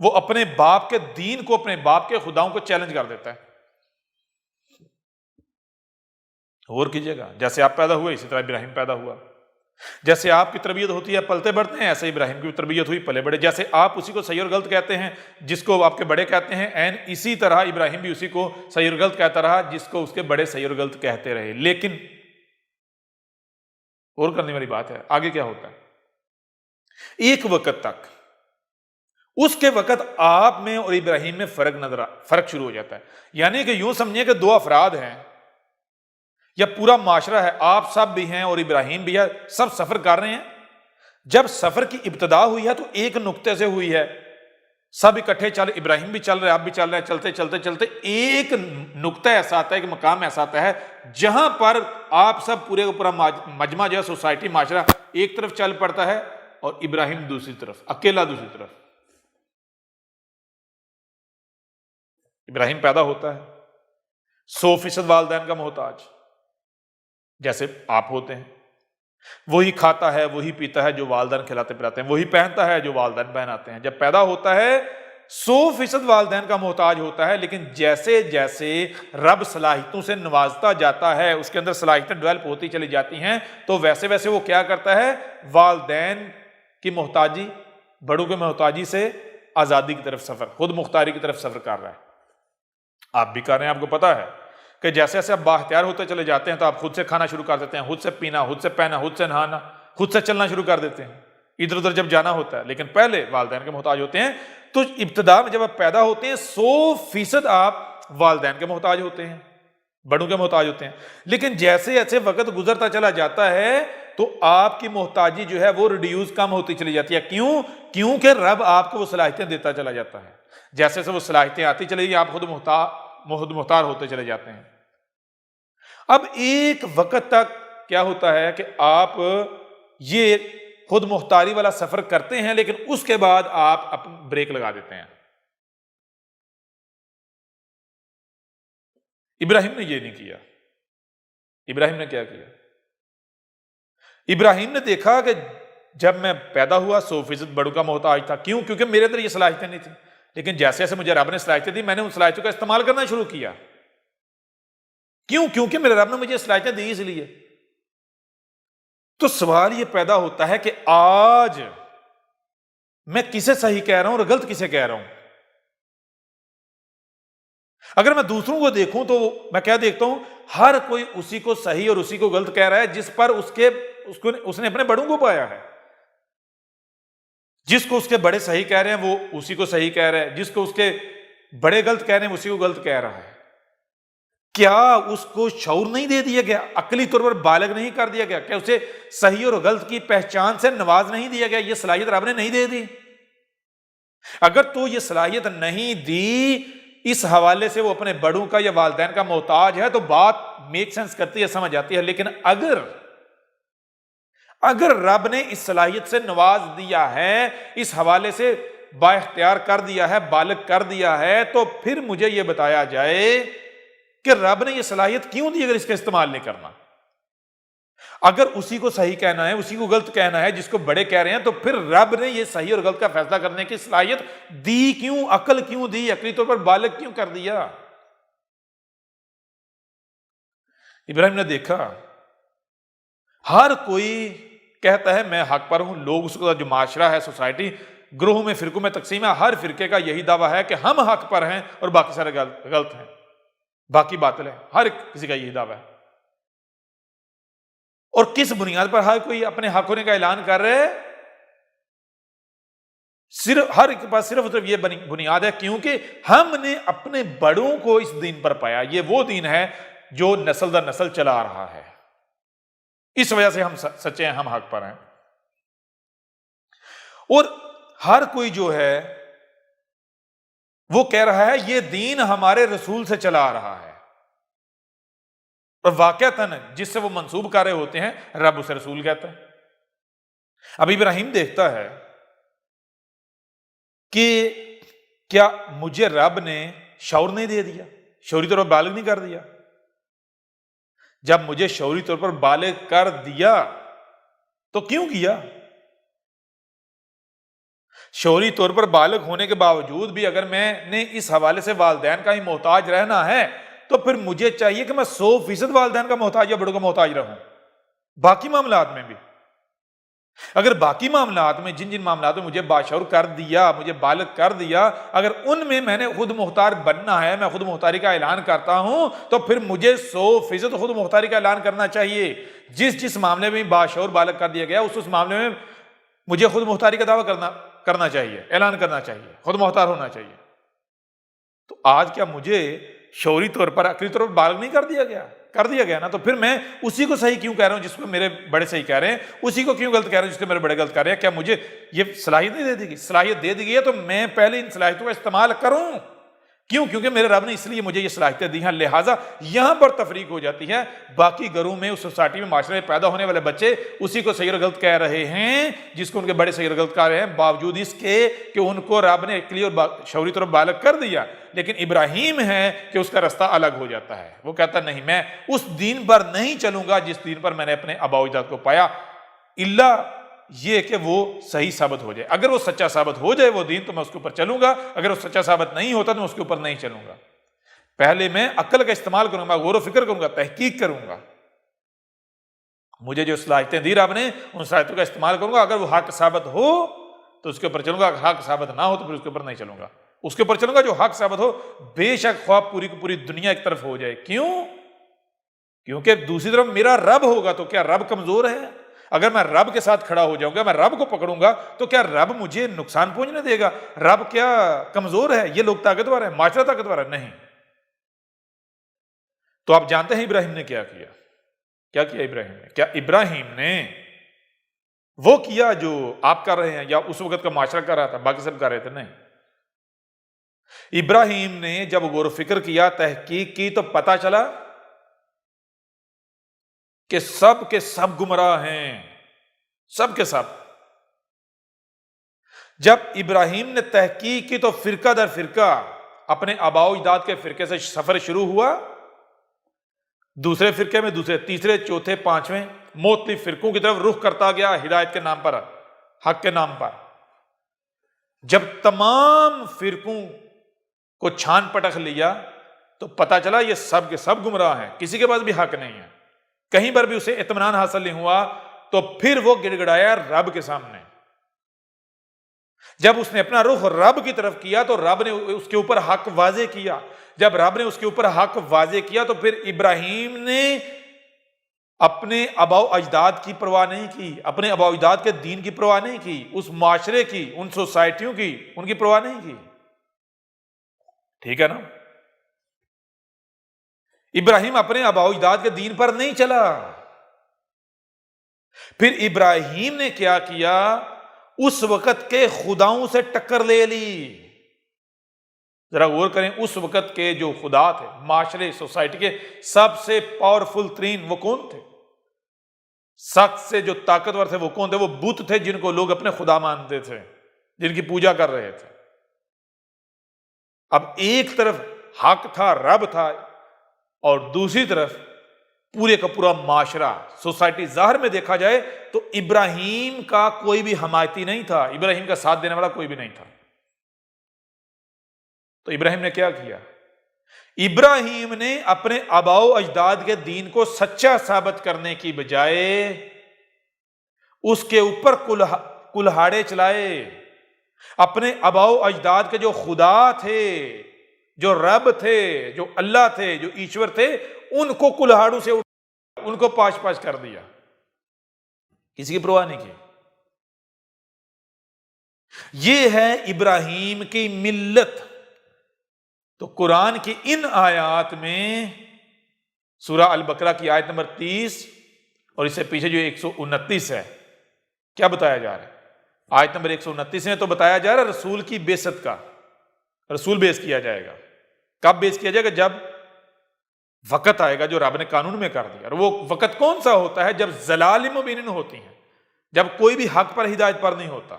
وہ اپنے باپ کے دین کو، اپنے باپ کے خداؤں کو چیلنج کر دیتا ہے. غور کیجئے گا، جیسے آپ پیدا ہوئے اسی طرح ابراہیم پیدا ہوا. جیسے آپ کی تربیت ہوتی ہے پلتے بڑھتے ہیں، ایسے ابراہیم کی تربیت ہوئی پلے بڑھے. جیسے آپ اسی کو صحیح اور غلط کہتے ہیں جس کو آپ کے بڑے کہتے ہیں، این اسی طرح ابراہیم بھی اسی کو صحیح اور غلط کہتا رہا جس کو اس کے بڑے صحیح اور غلط کہتے رہے. لیکن غور کرنے والی بات ہے آگے کیا ہوتا ہے. ایک وقت تک، اس کے وقت آپ میں اور ابراہیم میں فرق شروع ہو جاتا ہے. یعنی کہ یوں سمجھیں کہ دو افراد ہیں یا پورا معاشرہ ہے، آپ سب بھی ہیں اور ابراہیم بھی ہے، سب سفر کر رہے ہیں. جب سفر کی ابتدا ہوئی ہے تو ایک نقطے سے ہوئی ہے، سب اکٹھے چل، ابراہیم بھی چل رہے آپ بھی چل رہے ہیں، چلتے چلتے چلتے ایک نقطہ ایسا آتا ہے، ایک مقام ایسا آتا ہے جہاں پر آپ سب پورے کا پورا مجمع جو ہے، سوسائٹی، معاشرہ ایک طرف چل پڑتا ہے اور ابراہیم دوسری طرف، اکیلا دوسری طرف. ابراہیم پیدا ہوتا ہے 100% والدین کا محتاج، جیسے آپ ہوتے ہیں. وہی کھاتا ہے، وہی پیتا ہے جو والدین کھلاتے پلاتے ہیں، وہی پہنتا ہے جو والدین پہناتے ہیں. جب پیدا ہوتا ہے 100% والدین کا محتاج ہوتا ہے. لیکن جیسے جیسے رب صلاحیتوں سے نوازتا جاتا ہے، اس کے اندر صلاحیتیں ڈیولپ ہوتی چلی جاتی ہیں، تو ویسے ویسے وہ کیا کرتا ہے، والدین کی محتاجی، بڑوں کی محتاجی سے آزادی کی طرف سفر، خود مختاری کی طرف سفر کر رہا ہے. آپ بھی کر رہے ہیں. آپ کو پتا ہے کہ جیسے جیسے آپ بااختیار ہوتے چلے جاتے ہیں تو آپ خود سے کھانا شروع کر دیتے ہیں، خود سے پینا، خود سے پہنا، خود سے نہانا، خود سے چلنا شروع کر دیتے ہیں ادھر ادھر جب جانا ہوتا ہے. لیکن پہلے والدین کے محتاج ہوتے ہیں. تو ابتدا میں جب آپ پیدا ہوتے ہیں 100% آپ والدین کے محتاج ہوتے ہیں، بڑوں کے محتاج ہوتے ہیں. لیکن جیسے جیسے وقت گزرتا چلا جاتا ہے تو آپ کی محتاجی جو ہے وہ ریڈیوز، کم ہوتی چلی جاتی ہے. کیونکہ رب آپ کو وہ صلاحیتیں دیتا چلا جاتا ہے. جیسے جیسے وہ صلاحیتیں آتی چلی گئی آپ خود مختار ہوتے چلے جاتے ہیں. اب ایک وقت تک کیا ہوتا ہے کہ آپ یہ خود مختاری والا سفر کرتے ہیں، لیکن اس کے بعد آپ بریک لگا دیتے ہیں. ابراہیم نے یہ نہیں کیا. ابراہیم نے کیا کیا؟ ابراہیم نے دیکھا کہ جب میں پیدا ہوا 100% بڑوں کا محتاج تھا. کیونکہ میرے اندر یہ صلاحیتیں نہیں تھیں. لیکن جیسے جیسے مجھے رب نے صلاحیتیں دی، میں نے ان صلاحیتوں کا استعمال کرنا شروع کیا. کیونکہ میرے رب نے مجھے صلاحیتیں دی اس لیے. تو سوال یہ پیدا ہوتا ہے کہ آج میں کسے صحیح کہہ رہا ہوں اور غلط کسے کہہ رہا ہوں. اگر میں دوسروں کو دیکھوں تو میں کیا دیکھتا ہوں، ہر کوئی اسی کو صحیح اور اسی کو غلط کہہ رہا ہے جس پر اس نے اپنے بڑوں کو پایا ہے. جس کو اس کے بڑے صحیح کہہ رہے ہیں وہ اسی کو صحیح کہہ رہا ہے، جس کو اس کے بڑے غلط کہہ رہے ہیں اسی کو غلط کہہ رہا ہے. کیا اس کو شعور نہیں دے دیا گیا، عقلی طور پر بالغ نہیں کر دیا گیا، کیا اسے صحیح اور غلط کی پہچان سے نواز نہیں دیا گیا؟ یہ صلاحیت رب نے نہیں دے دی. اگر تو یہ صلاحیت نہیں دی، اس حوالے سے وہ اپنے بڑوں کا یا والدین کا محتاج ہے، تو بات میک سینس کرتی ہے، سمجھ آتی ہے. لیکن اگر رب نے اس صلاحیت سے نواز دیا ہے، اس حوالے سے با اختیار کر دیا ہے، بالغ کر دیا ہے، تو پھر مجھے یہ بتایا جائے کہ رب نے یہ صلاحیت کیوں دی اگر اس کا استعمال نہیں کرنا. اگر اسی کو صحیح کہنا ہے، اسی کو غلط کہنا ہے جس کو بڑے کہہ رہے ہیں، تو پھر رب نے یہ صحیح اور غلط کا فیصلہ کرنے کی صلاحیت دی کیوں؟ عقل کیوں دی؟ عقلی طور پر بالغ کیوں کر دیا؟ ابراہیم نے دیکھا ہر کوئی کہتا ہے میں حق پر ہوں. لوگ اس کا جو معاشرہ ہے، سوسائٹی گروہوں میں، فرقوں میں تقسیم ہے، ہر فرقے کا یہی دعویٰ ہے کہ ہم حق پر ہیں اور باقی سارے غلط ہیں، باقی باطل ہیں. ہر کسی کا یہی دعویٰ ہے. اور کس بنیاد پر ہر کوئی اپنے حق ہونے کا اعلان کر رہے ہیں؟ ہر ایک کے پاس صرف یہ بنیاد ہے کیونکہ ہم نے اپنے بڑوں کو اس دین پر پایا. یہ وہ دین ہے جو نسل در نسل چلا آ رہا ہے. اس وجہ سے ہم سچے ہیں، ہم حق پر ہیں. اور ہر کوئی جو ہے وہ کہہ رہا ہے یہ دین ہمارے رسول سے چلا آ رہا ہے، اور واقعتاً جس سے وہ منسوب کر رہے ہوتے ہیں رب اسے رسول کہتا ہے. اب ابراہیم دیکھتا ہے کہ کیا مجھے رب نے شعور نہیں دے دیا، شعوری طور پر بالغ نہیں کر دیا؟ جب مجھے شعوری طور پر بالغ کر دیا تو کیوں کیا؟ شعوری طور پر بالغ ہونے کے باوجود بھی اگر میں نے اس حوالے سے والدین کا ہی محتاج رہنا ہے تو پھر مجھے چاہیے کہ میں 100% والدین کا محتاج یا بڑوں کا محتاج رہوں، باقی معاملات میں بھی۔ اگر باقی معاملات میں جن معاملات میں مجھے باشعور کر دیا، مجھے بالغ کر دیا، اگر ان میں نے خود مختار بننا ہے، میں خود مختاری کا اعلان کرتا ہوں، تو پھر مجھے 100% خود مختاری کا اعلان کرنا چاہیے۔ جس معاملے میں باشعور بالغ کر دیا گیا اس معاملے میں مجھے خود مختاری کا دعویٰ کرنا چاہیے، اعلان کرنا چاہیے، خود مختار ہونا چاہیے۔ تو آج کیا مجھے شعوری طور پر، عقلی طور پر بالغ نہیں کر دیا گیا نا؟ تو پھر میں اسی کو صحیح کیوں کہہ رہا ہوں جس کو میرے بڑے صحیح کہہ رہے ہیں، اسی کو کیوں غلط کہہ رہا ہوں جس کو میرے بڑے غلط کہہ رہے ہیں؟ کیا مجھے یہ صلاحیت نہیں دے دی گئی؟ صلاحیت دے دی گئی ہے تو میں پہلے ان صلاحیتوں کا استعمال کروں۔ کیوں؟ کیونکہ میرے رب نے اس لیے مجھے یہ صلاحیتیں دی ہیں۔ لہٰذا یہاں پر تفریق ہو جاتی ہے، باقی گھروں میں، اس سوسائٹی میں، معاشرے میں پیدا ہونے والے بچے اسی کو صحیح اور غلط کہہ رہے ہیں جس کو ان کے بڑے صحیح اور غلط کہہ رہے ہیں، باوجود اس کے کہ ان کو رب نے عقلی اور شعوری طرف بالغ کر دیا۔ لیکن ابراہیم ہے کہ اس کا رستہ الگ ہو جاتا ہے، وہ کہتا نہیں، میں اس دین پر نہیں چلوں گا جس دین پر میں نے اپنے آباء و اجداد کو پایا، الا یہ کہ وہ صحیح ثابت ہو جائے۔ اگر وہ سچا ثابت ہو جائے وہ دین تو میں اس کے اوپر چلوں گا، اگر وہ سچا ثابت نہیں ہوتا تو میں اس کے اوپر نہیں چلوں گا۔ پہلے میں عقل کا استعمال کروں گا، غور و فکر کروں گا، تحقیق کروں گا، مجھے جو صلاحیتیں دی رب نے ان صلاحیتوں کا استعمال کروں گا۔ اگر وہ حق ثابت ہو تو اس کے اوپر چلوں گا، اگر حق ثابت نہ ہو تو پھر اس کے اوپر نہیں چلوں گا۔ اس کے اوپر چلوں گا جو حق ثابت ہو، بے شک خواب پوری کی پوری دنیا ایک طرف ہو جائے۔ کیوں؟ کیونکہ دوسری طرف میرا رب ہوگا۔ تو کیا رب کمزور ہے؟ اگر میں رب کے ساتھ کھڑا ہو جاؤں گا، میں رب کو پکڑوں گا، تو کیا رب مجھے نقصان پہنچنے دے گا؟ رب کیا کمزور ہے؟ یہ لوگ طاقتور ہیں، معاشرہ طاقتور ہے؟ نہیں۔ تو آپ جانتے ہیں ابراہیم نے کیا کیا؟ کیا کیا ابراہیم نے؟ کیا ابراہیم نے وہ کیا جو آپ کر رہے ہیں یا اس وقت کا معاشرہ کر رہا تھا، باقی سب کر رہے تھے؟ نہیں۔ ابراہیم نے جب غور و فکر کیا، تحقیق کی، تو پتا چلا کہ سب کے سب گمراہ ہیں، سب کے سب۔ جب ابراہیم نے تحقیق کی تو فرقہ در فرقہ اپنے آباء و اجداد کے فرقے سے سفر شروع ہوا، دوسرے فرقے میں، دوسرے، تیسرے، چوتھے، پانچویں، مختلف فرقوں کی طرف رخ کرتا گیا، ہدایت کے نام پر، حق کے نام پر۔ جب تمام فرقوں کو چھان پٹک لیا تو پتا چلا یہ سب کے سب گمراہ ہیں، کسی کے پاس بھی حق نہیں ہے، کہیں پر بھی اسے اطمینان حاصل نہیں ہوا۔ تو پھر وہ گڑ گڑایا رب کے سامنے۔ جب اس نے اپنا رخ رب کی طرف کیا تو رب نے اس کے اوپر حق واضح کیا۔ جب رب نے اس کے اوپر حق واضح کیا تو پھر ابراہیم نے اپنے آباء و اجداد کی پرواہ نہیں کی، اپنے آباء و اجداد کے دین کی پرواہ نہیں کی، اس معاشرے کی، ان سوسائٹیوں کی، ان کی پرواہ نہیں کی۔ ٹھیک ہے نا؟ ابراہیم اپنے آباء و اجداد کے دین پر نہیں چلا۔ پھر ابراہیم نے کیا کیا؟ اس وقت کے خداؤں سے ٹکر لے لی۔ ذرا غور کریں، اس وقت کے جو خدا تھے، معاشرے، سوسائٹی کے سب سے پاورفل ترین، وہ کون تھے؟ سخت سے جو طاقتور تھے وہ کون تھے؟ وہ بت تھے جن کو لوگ اپنے خدا مانتے تھے، جن کی پوجا کر رہے تھے۔ اب ایک طرف حق تھا، رب تھا، اور دوسری طرف پورے کا پورا معاشرہ، سوسائٹی۔ ظاہر میں دیکھا جائے تو ابراہیم کا کوئی بھی حمایتی نہیں تھا، ابراہیم کا ساتھ دینے والا کوئی بھی نہیں تھا۔ تو ابراہیم نے کیا کیا؟ ابراہیم نے اپنے آباء و اجداد کے دین کو سچا ثابت کرنے کی بجائے اس کے اوپر کلہاڑے چلائے۔ اپنے آباء و اجداد کے جو خدا تھے، جو رب تھے، جو اللہ تھے، جو ایشور تھے، ان کو کلہاڑوں سے ان کو پاش پاش کر دیا، کسی کی پرواہ نہیں کی۔ یہ ہے ابراہیم کی ملت۔ تو قرآن کی ان آیات میں سورہ البقرہ کی آیت نمبر 30 اور اس سے پیچھے جو 129 ہے، کیا بتایا جا رہا ہے؟ آیت نمبر 129 میں تو بتایا جا رہا ہے رسول کی بعثت کا، رسول بیعث کیا جائے گا۔ کب بیعث کیا جائے گا؟ جب وقت آئے گا جو رب نے قانون میں کر دیا۔ اور وہ وقت کون سا ہوتا ہے؟ جب ضلال مبین ہوتی ہیں، جب کوئی بھی حق پر، ہدایت پر نہیں ہوتا۔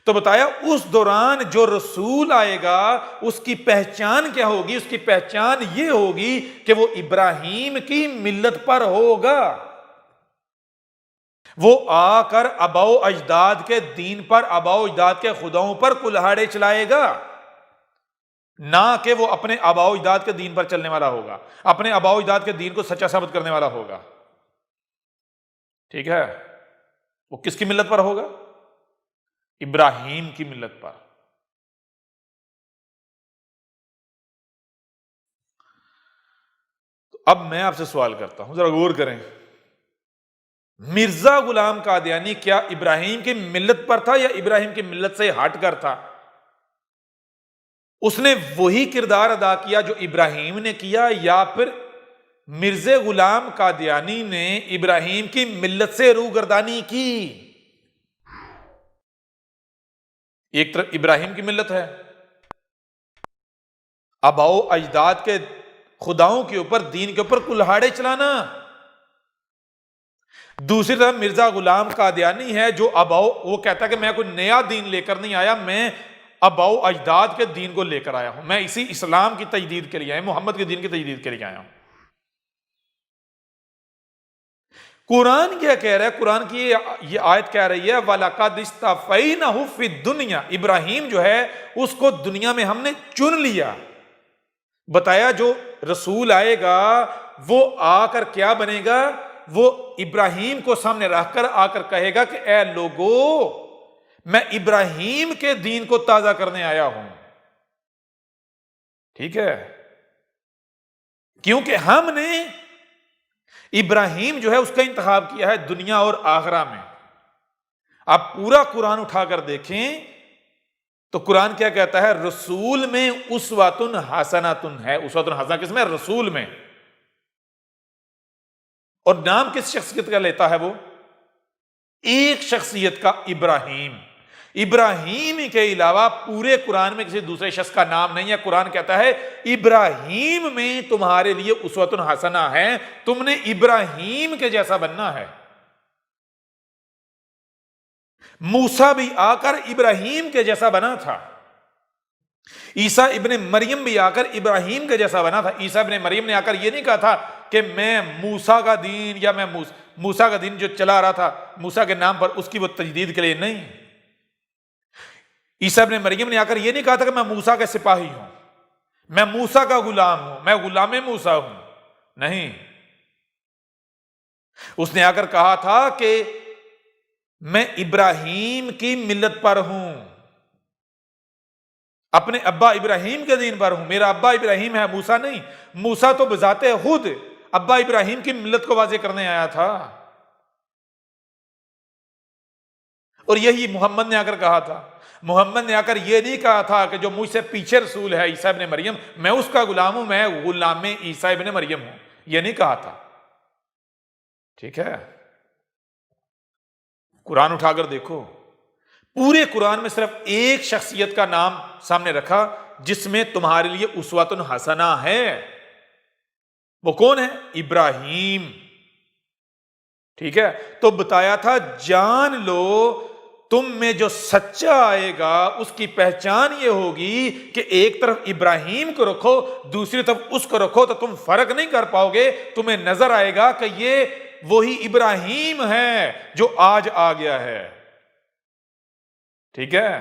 تو بتایا اس دوران جو رسول آئے گا اس کی پہچان کیا ہوگی؟ اس کی پہچان یہ ہوگی کہ وہ ابراہیم کی ملت پر ہوگا۔ وہ آ کر آباؤ اجداد کے دین پر، آباؤ اجداد کے خداؤں پر کلہاڑے چلائے گا، نہ کہ وہ اپنے آباؤ اجداد کے دین پر چلنے والا ہوگا، اپنے آباؤ اجداد کے دین کو سچا ثابت کرنے والا ہوگا۔ ٹھیک ہے؟ وہ کس کی ملت پر ہوگا؟ ابراہیم کی ملت پر۔ تو اب میں آپ سے سوال کرتا ہوں، ذرا غور کریں، مرزا غلام قادیانی کیا ابراہیم کی ملت پر تھا یا ابراہیم کی ملت سے ہٹ کر تھا؟ اس نے وہی کردار ادا کیا جو ابراہیم نے کیا، یا پھر مرزا غلام قادیانی نے ابراہیم کی ملت سے روگردانی کی؟ ایک طرف ابراہیم کی ملت ہے، آباؤ اجداد کے خداؤں کے اوپر، دین کے اوپر کلہاڑے چلانا، دوسری طرف مرزا غلام قادیانی ہے جو وہ کہتا ہے کہ میں کوئی نیا دین لے کر نہیں آیا، میں آباؤ اجداد کے دین کو لے کر آیا ہوں، میں اسی اسلام کی تجدید کے لیے آیا ہوں، محمد کے دین کی تجدید کے لیے آیا ہوں۔ قرآن کیا کہہ رہا ہے؟ قرآن کی یہ آیت کہہ رہی ہے وَلَقَدِ اسْتَفَيْنَهُ فِي الدُّنْيَا، ابراہیم جو ہے اس کو دنیا میں ہم نے چن لیا، بتایا جو رسول آئے گا وہ آ کر کیا بنے گا؟ وہ ابراہیم کو سامنے رکھ کر آ کر کہے گا کہ اے لوگو، میں ابراہیم کے دین کو تازہ کرنے آیا ہوں۔ ٹھیک ہے؟ کیونکہ ہم نے ابراہیم جو ہے اس کا انتخاب کیا ہے دنیا اور آخرہ میں۔ آپ پورا قرآن اٹھا کر دیکھیں تو قرآن کیا کہتا ہے؟ رسول میں اسوۃ حسنۃ ہے۔ اسوۃ حسنہ کس میں؟ رسول میں۔ اور نام کس شخصیت کا لیتا ہے؟ وہ ایک شخصیت کا، ابراہیم۔ ابراہیم کے علاوہ پورے قرآن میں کسی دوسرے شخص کا نام نہیں ہے۔ قرآن کہتا ہے ابراہیم میں تمہارے لیے اسوۃ حسنہ ہے، تم نے ابراہیم کے جیسا بننا ہے۔ موسیٰ بھی آ کر ابراہیم کے جیسا بنا تھا، عیسیٰ ابن مریم بھی آ کر ابراہیم کے جیسا بنا تھا۔ عیسیٰ ابن مریم نے آ کر یہ نہیں کہا تھا کہ میں موسیٰ کا دین، یا میں موسیٰ کا دین جو چلا رہا تھا موسیٰ کے نام پر، اس کی وہ تجدید کے لیے نہیں۔ عیسیٰ ابن مریم نے آ کر یہ نہیں کہا تھا کہ میں موسیٰ کا سپاہی ہوں، میں موسیٰ کا غلام ہوں، میں غلام موسیٰ ہوں، نہیں۔ اس نے آ کر کہا تھا کہ میں ابراہیم کی ملت پر ہوں، اپنے ابا ابراہیم کے دین پر ہوں، میرا ابا ابراہیم ہے، موسیٰ نہیں۔ موسیٰ تو بذات خود ابا ابراہیم کی ملت کو واضح کرنے آیا تھا، اور یہی محمد نے آ کر کہا تھا۔ محمد نے آ کر یہ نہیں کہا تھا کہ جو مجھ سے پیچھے رسول ہے عیسیٰ ابن مریم، میں اس کا غلام ہوں، میں غلام عیسیٰ ابن مریم ہوں، یہ نہیں کہا تھا۔ ٹھیک ہے؟ قرآن اٹھا کر دیکھو، پورے قرآن میں صرف ایک شخصیت کا نام سامنے رکھا جس میں تمہارے لیے اسوۃ حسنہ ہے، وہ کون ہے؟ ابراہیم۔ ٹھیک ہے؟ تو بتایا تھا جان لو تم میں جو سچا آئے گا اس کی پہچان یہ ہوگی کہ ایک طرف ابراہیم کو رکھو، دوسری طرف اس کو رکھو تو تم فرق نہیں کر پاؤ گے، تمہیں نظر آئے گا کہ یہ وہی ابراہیم ہے جو آج آ گیا ہے۔ ٹھیک ہے؟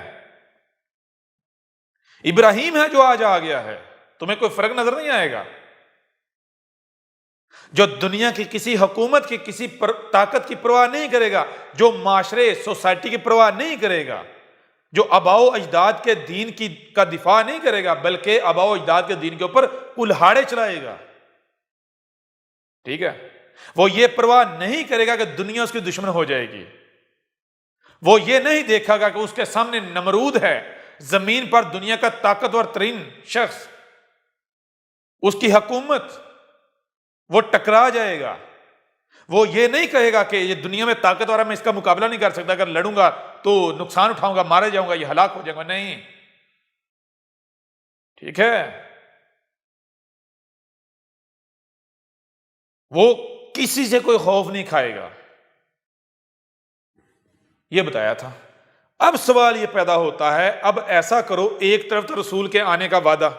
ابراہیم ہے جو آج آ گیا ہے، تمہیں کوئی فرق نظر نہیں آئے گا۔ جو دنیا کی کسی حکومت کی کسی طاقت کی پرواہ نہیں کرے گا، جو معاشرے سوسائٹی کی پرواہ نہیں کرے گا، جو آباؤ اجداد کے دین کا دفاع نہیں کرے گا بلکہ آباؤ اجداد کے دین کے اوپر کلہاڑے چلائے گا۔ ٹھیک ہے؟ وہ یہ پرواہ نہیں کرے گا کہ دنیا اس کی دشمن ہو جائے گی، وہ یہ نہیں دیکھا گا کہ اس کے سامنے نمرود ہے، زمین پر دنیا کا طاقتور ترین شخص، اس کی حکومت، وہ ٹکرا جائے گا۔ وہ یہ نہیں کہے گا کہ یہ دنیا میں طاقتور ہے، میں اس کا مقابلہ نہیں کر سکتا، اگر لڑوں گا تو نقصان اٹھاؤں گا، مارے جاؤں گا، یہ ہلاک ہو جائے گا، نہیں۔ ٹھیک ہے؟ وہ کسی سے کوئی خوف نہیں کھائے گا، یہ بتایا تھا۔ اب سوال یہ پیدا ہوتا ہے، اب ایسا کرو، ایک طرف تو رسول کے آنے کا وعدہ،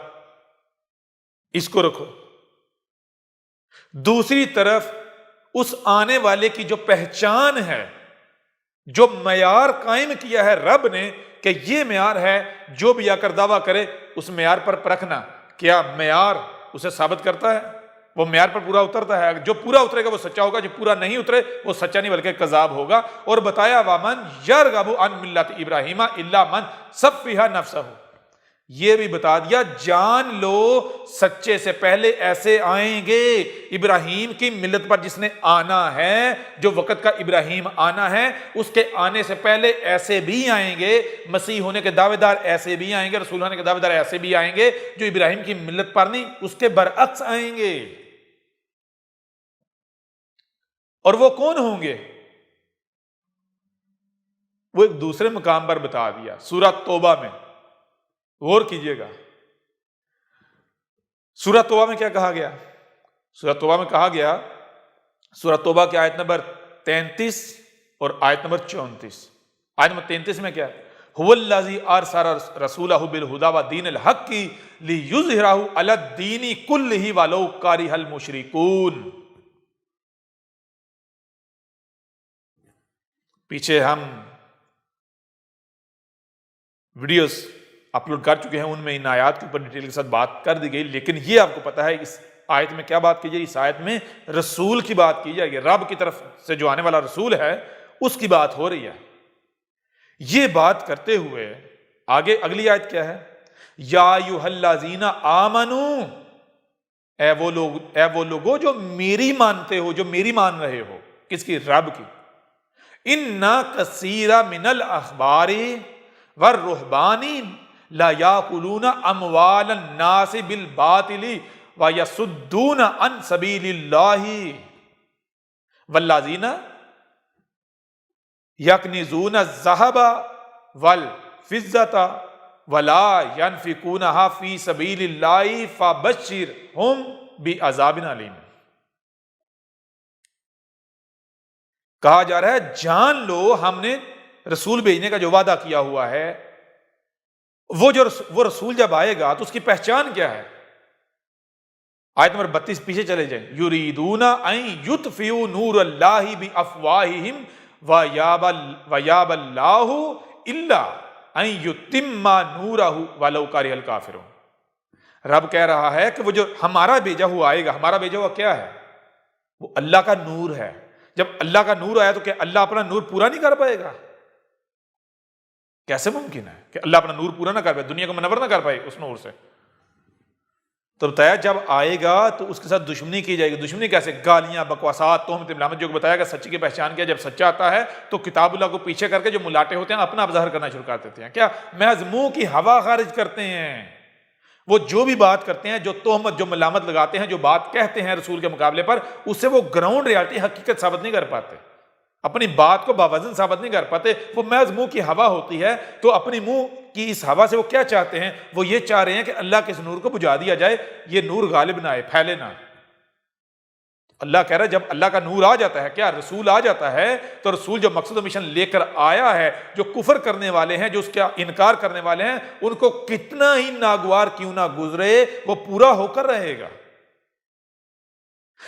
اس کو رکھو، دوسری طرف اس آنے والے کی جو پہچان ہے جو معیار قائم کیا ہے رب نے کہ یہ معیار ہے، جو بھی آ کر دعویٰ کرے اس معیار پر پرکھنا، کیا معیار اسے ثابت کرتا ہے، وہ معیار پر پورا اترتا ہے؟ جو پورا اترے گا وہ سچا ہوگا، جو پورا نہیں اترے وہ سچا نہیں بلکہ کذاب ہوگا۔ اور بتایا وَمَنْ يَرْغَبُ عَنْ مِلَّةِ إِبْرَاهِيمَ إِلَّا مَنْ سَفِّهَ نَفْسَهُ، یہ بھی بتا دیا جان لو سچے سے پہلے ایسے آئیں گے ابراہیم کی ملت پر جس نے آنا ہے، جو وقت کا ابراہیم آنا ہے اس کے آنے سے پہلے ایسے بھی آئیں گے، مسیح ہونے کے دعوے دار ایسے بھی آئیں گے، رسول ہونے کے دعوے دار ایسے بھی آئیں گے جو ابراہیم کی ملت پر نہیں اس کے برعکس آئیں گے۔ اور وہ کون ہوں گے؟ وہ ایک دوسرے مقام پر بتا دیا سورہ توبہ میں، غور کیجئے گا۔ سورہ توبہ میں کیا کہا گیا؟ سورہ توبہ میں کہا گیا، سورہ توبہ کی آیت نمبر 33 اور آیت نمبر 34۔ آیت نمبر 33 میں کیا ہے؟ هو الذی ارسل رسولہ بالہدی ودین الحق لیظہرہ علی الدین کلہ ولو کرہ المشرکون۔ پیچھے ہم ویڈیوز اپلوڈ کر چکے ہیں، ان میں ان آیات کے اوپر ڈیٹیل کے ساتھ بات کر دی گئی، لیکن یہ آپ کو پتا ہے اس آیت میں کیا بات کی جائے؟ اس آیت میں رسول کی بات کی جائے گی، رب کی طرف سے جو آنے والا رسول ہے اس کی بات ہو رہی ہے۔ یہ بات کرتے ہوئے آگے اگلی آیت کیا ہے؟ یا ایھا الذین آمنو، اے وہ لوگوں جو میری مانتے ہو، جو میری مان رہے ہو، کس کی؟ رب کی۔ ان کثیر من الاحبار والرہبان لا یاکلون اموال الناس بالباطل ویصدون عن سبیل اللہ والذین یکنزون الذہب والفضة ولا ينفقونها فی سبیل اللہ فبشرہم بعذاب علیم۔ کہا جا رہا ہے جان لو ہم نے رسول بھیجنے کا جو وعدہ کیا ہوا ہے، وہ رسول جب آئے گا تو اس کی پہچان کیا ہے؟ آیت نمبر 32 پیچھے چلے جائیں۔ یریدون ان یطفئوا نور اللہ بافواہہم ویابى اللہ الا ان یتم نورہ ولو کرہ الکافرون۔ رب کہہ رہا ہے کہ وہ جو ہمارا بھیجا ہوا آئے گا، ہمارا بھیجا ہوا کیا ہے؟ وہ اللہ کا نور ہے۔ جب اللہ کا نور آیا تو کیا اللہ اپنا نور پورا نہیں کر پائے گا؟ کیسے ممکن ہے کہ اللہ اپنا نور پورا نہ کر پائے، دنیا کو منور نہ کر پائے اس نور سے؟ تو بتایا جب آئے گا تو اس کے ساتھ دشمنی کی جائے گی۔ دشمنی کیسے؟ گالیاں، بکواسات، تہمت، ملامت، جو بتایا گا سچی کی پہچان کیا۔ جب سچا آتا ہے تو کتاب اللہ کو پیچھے کر کے جو ملاٹے ہوتے ہیں اپنا ظاہر کرنا شروع کر دیتے ہیں، کیا محض منہ کی ہوا خارج کرتے ہیں۔ وہ جو بھی بات کرتے ہیں، جو تہمت، جو ملامت لگاتے ہیں، جو بات کہتے ہیں رسول کے مقابلے پر، اس سے وہ گراؤنڈ ریالٹی، حقیقت ثابت نہیں کر پاتے، اپنی بات کو باوزن ثابت نہیں کر پاتے، وہ محض منہ کی ہوا ہوتی ہے۔ تو اپنی منہ کی اس ہوا سے وہ کیا چاہتے ہیں؟ وہ یہ چاہ رہے ہیں کہ اللہ کے اس نور کو بجھا دیا جائے، یہ نور غالب نہ آئے، پھیلے نہ۔ اللہ کہہ رہا ہے جب اللہ کا نور آ جاتا ہے، کیا رسول آ جاتا ہے، تو رسول جو مقصد و مشن لے کر آیا ہے، جو کفر کرنے والے ہیں، جو اس کا انکار کرنے والے ہیں، ان کو کتنا ہی ناگوار کیوں نہ گزرے وہ پورا ہو کر رہے گا۔